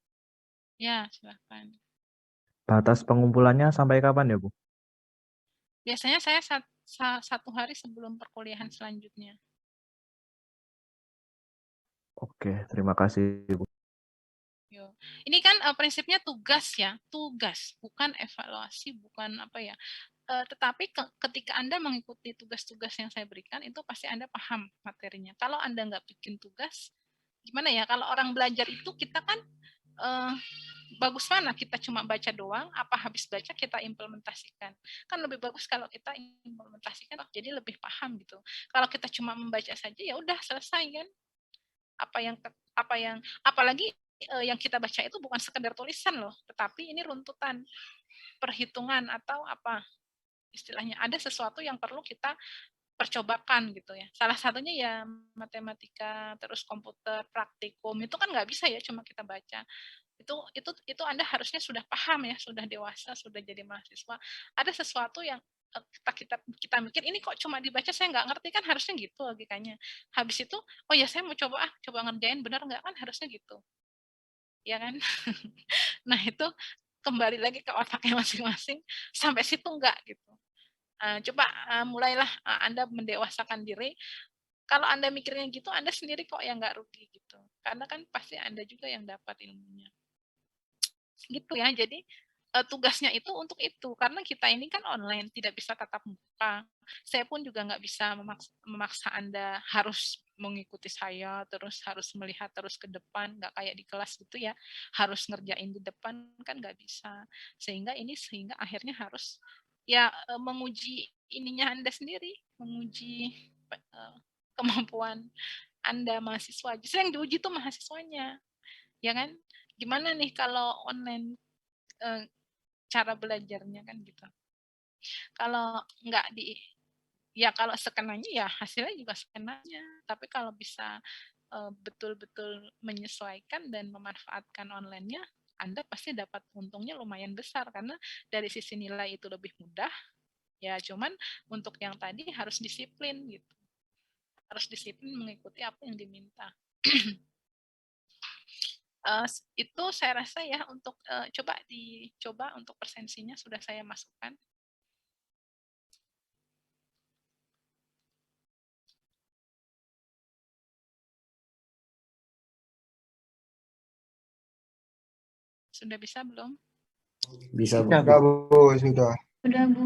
Ya, silahkan. Batas pengumpulannya sampai kapan ya, Bu? Biasanya saya 1 hari sebelum perkuliahan selanjutnya. Oke, terima kasih, Bu. Ini kan prinsipnya tugas ya, tugas, bukan evaluasi, bukan apa ya. Tetapi ketika Anda mengikuti tugas-tugas yang saya berikan, itu pasti Anda paham materinya. Kalau Anda nggak bikin tugas, gimana ya? Kalau orang belajar itu kita kan bagus mana kita cuma baca doang, apa habis baca kita implementasikan. Kan lebih bagus kalau kita implementasikan, jadi lebih paham gitu. Kalau kita cuma membaca saja, ya udah selesai kan. Apalagi yang kita baca itu bukan sekedar tulisan loh, tetapi ini runtutan perhitungan atau apa istilahnya, ada sesuatu yang perlu kita percobakan gitu ya. Salah satunya ya matematika, terus komputer, praktikum, itu kan nggak bisa ya cuma kita baca. Itu Anda harusnya sudah paham ya, sudah dewasa, sudah jadi mahasiswa. Ada sesuatu yang kita mikir ini kok cuma dibaca saya nggak ngerti, kan harusnya gitu logikanya. Habis itu oh ya saya mau coba ngerjain, benar nggak, kan harusnya gitu ya kan. Nah itu kembali lagi ke otaknya masing-masing, sampai situ enggak gitu. Coba mulailah Anda mendewasakan diri. Kalau Anda mikirnya gitu, Anda sendiri kok yang nggak rugi gitu. Karena kan pasti Anda juga yang dapat ilmunya. Gitu ya, jadi tugasnya itu untuk itu. Karena kita ini kan online, tidak bisa tatap muka. Saya pun juga nggak bisa memaksa Anda harus mengikuti saya terus harus melihat terus ke depan, nggak kayak di kelas gitu ya, harus ngerjain di depan kan nggak bisa. Sehingga akhirnya harus ya menguji ininya Anda sendiri, menguji kemampuan Anda mahasiswa. Justru yang diuji itu mahasiswanya, ya kan? Gimana nih kalau online cara belajarnya kan gitu. Kalau nggak ya kalau skenanya ya hasilnya juga skenanya. Tapi kalau bisa betul-betul menyesuaikan dan memanfaatkan online-nya, Anda pasti dapat untungnya lumayan besar karena dari sisi nilai itu lebih mudah. Ya cuman untuk yang tadi harus disiplin gitu. Harus disiplin mengikuti apa yang diminta. Itu saya rasa ya untuk dicoba untuk presensinya sudah saya masukkan. Sudah bisa belum? Bisa, Bu. Sudah, Bu. Sudah. Udah, Bu.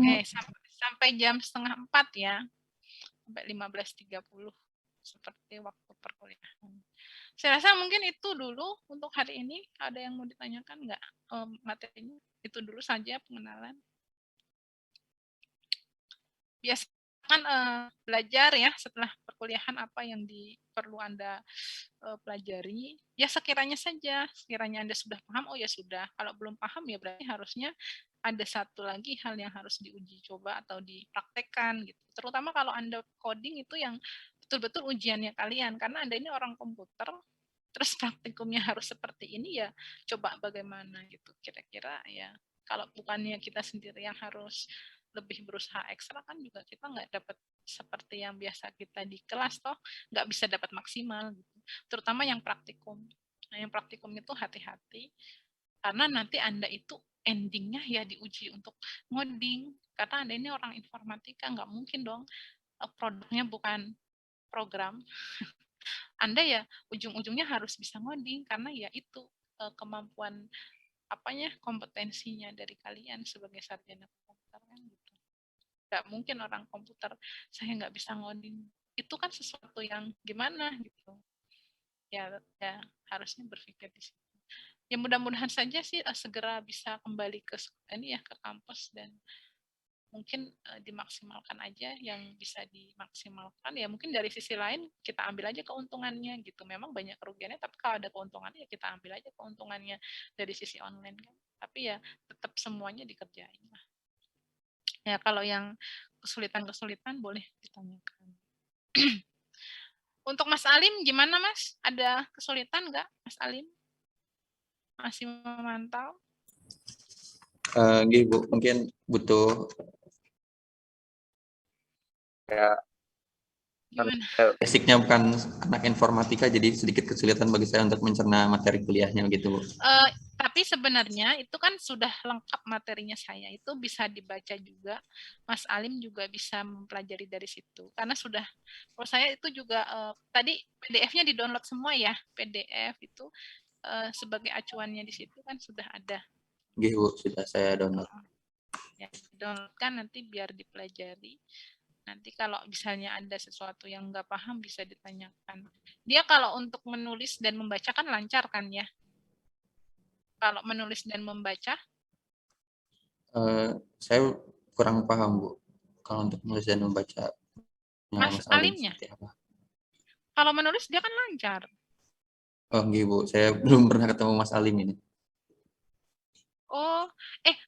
Sampai jam 3:30 ya. Sampai 15.30 seperti waktu perkuliahan. Saya rasa mungkin itu dulu untuk hari ini. Ada yang mau ditanyakan nggak materinya? Itu dulu saja pengenalan. Biasakan belajar ya setelah perkuliahan apa yang perlu Anda pelajari. Ya sekiranya saja, sekiranya Anda sudah paham, oh ya sudah. Kalau belum paham ya berarti harusnya ada satu lagi hal yang harus diuji coba atau dipraktekkan gitu. Terutama kalau Anda coding itu yang betul-betul ujiannya kalian, karena Anda ini orang komputer, terus praktikumnya harus seperti ini ya, coba bagaimana gitu. Kira-kira ya, kalau bukannya kita sendiri yang harus lebih berusaha ekstra kan juga kita nggak dapat seperti yang biasa kita di kelas toh, nggak bisa dapat maksimal gitu. Terutama yang praktikum. Nah, yang praktikum itu hati-hati, karena nanti Anda itu endingnya ya diuji untuk ngoding, karena Anda ini orang informatika, nggak mungkin dong produknya bukan program. Anda ya ujung-ujungnya harus bisa ngoding, karena ya itu kemampuan kompetensinya dari kalian sebagai sarjana komputer kan gitu. Nggak mungkin orang komputer saya nggak bisa ngoding, itu kan sesuatu yang gimana gitu ya harusnya berpikir di situ. Ya mudah-mudahan saja sih segera bisa kembali ke kampus dan mungkin dimaksimalkan aja yang bisa dimaksimalkan. Ya mungkin dari sisi lain kita ambil aja keuntungannya gitu. Memang banyak kerugiannya, tapi kalau ada keuntungannya ya kita ambil aja keuntungannya dari sisi online kan. Tapi ya tetap semuanya dikerjain lah. Ya kalau yang kesulitan-kesulitan boleh ditanyakan. Untuk Mas Alim gimana Mas? Ada kesulitan nggak Mas Alim? Masih memantau? Bu, mungkin butuh ya Gimana? basicnya bukan anak informatika, jadi sedikit kesulitan bagi saya untuk mencerna materi kuliahnya gitu, Bu. Tapi sebenarnya itu kan sudah lengkap materinya saya, itu bisa dibaca juga. Mas Alim juga bisa mempelajari dari situ. Karena sudah, kalau saya itu juga, tadi PDF-nya di-download semua ya, PDF itu sebagai acuannya di situ kan sudah ada. Bu, sudah saya download. Ya, download kan nanti biar dipelajari. Nanti kalau misalnya ada sesuatu yang nggak paham bisa ditanyakan. Dia kalau untuk menulis dan membaca kan lancar kan ya? Kalau menulis dan membaca? Saya kurang paham, Bu. Kalau untuk menulis dan membaca Mas Alimnya? Kalau menulis dia kan lancar. Oh, Bu. Saya belum pernah ketemu Mas Alim ini. Oh,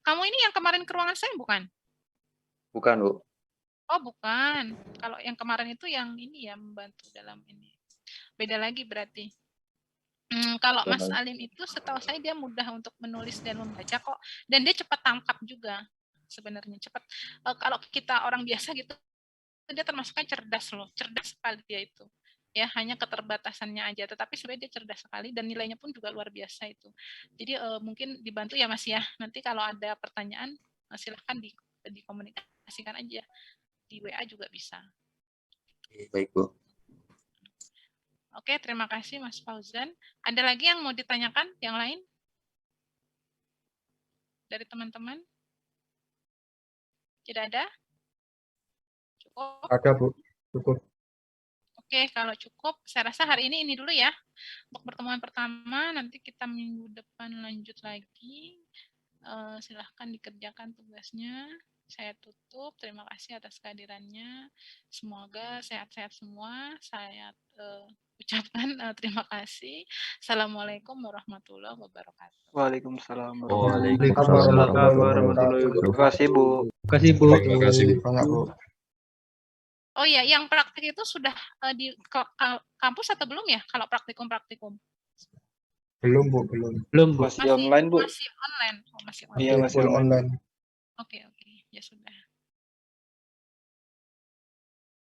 kamu ini yang kemarin ke ruangan saya bukan? Bukan, Bu. Oh, bukan. Kalau yang kemarin itu yang ini ya, membantu dalam ini. Beda lagi berarti. Kalau Mas Alim itu setahu saya dia mudah untuk menulis dan membaca kok. Dan dia cepat tangkap juga sebenarnya. Cepat. Kalau kita orang biasa gitu, dia termasuknya cerdas loh. Cerdas sekali dia itu. Ya, hanya keterbatasannya aja. Tetapi sebenarnya dia cerdas sekali dan nilainya pun juga luar biasa itu. Jadi mungkin dibantu ya Mas ya. Nanti kalau ada pertanyaan, silahkan dikomunikasikan aja. Di WA juga bisa. Baik, Bu. Oke, terima kasih Mas Fauzan. Ada lagi yang mau ditanyakan yang lain? Dari teman-teman? Tidak ada? Cukup? Ada, Bu. Cukup. Oke, kalau cukup, saya rasa hari ini dulu ya. Untuk pertemuan pertama, nanti kita minggu depan lanjut lagi. Silahkan dikerjakan tugasnya. Saya tutup. Terima kasih atas kehadirannya. Semoga sehat-sehat semua. Saya ucapkan terima kasih. Assalamualaikum warahmatullahi wabarakatuh. Waalaikumsalam Waalaikumsalam warahmatullahi wabarakatuh. Terima kasih, Bu. Terima kasih, Bu. Terima kasih, Bu. Banyak, Bu. Oh ya, yang praktik itu sudah di kampus atau belum ya? Kalau praktikum-praktikum? Belum, Bu, belum. Belum, Bu. Masih online, Bu. Masih online. Oh, masih online. Iya, masih Full online. Oke, ya sudah.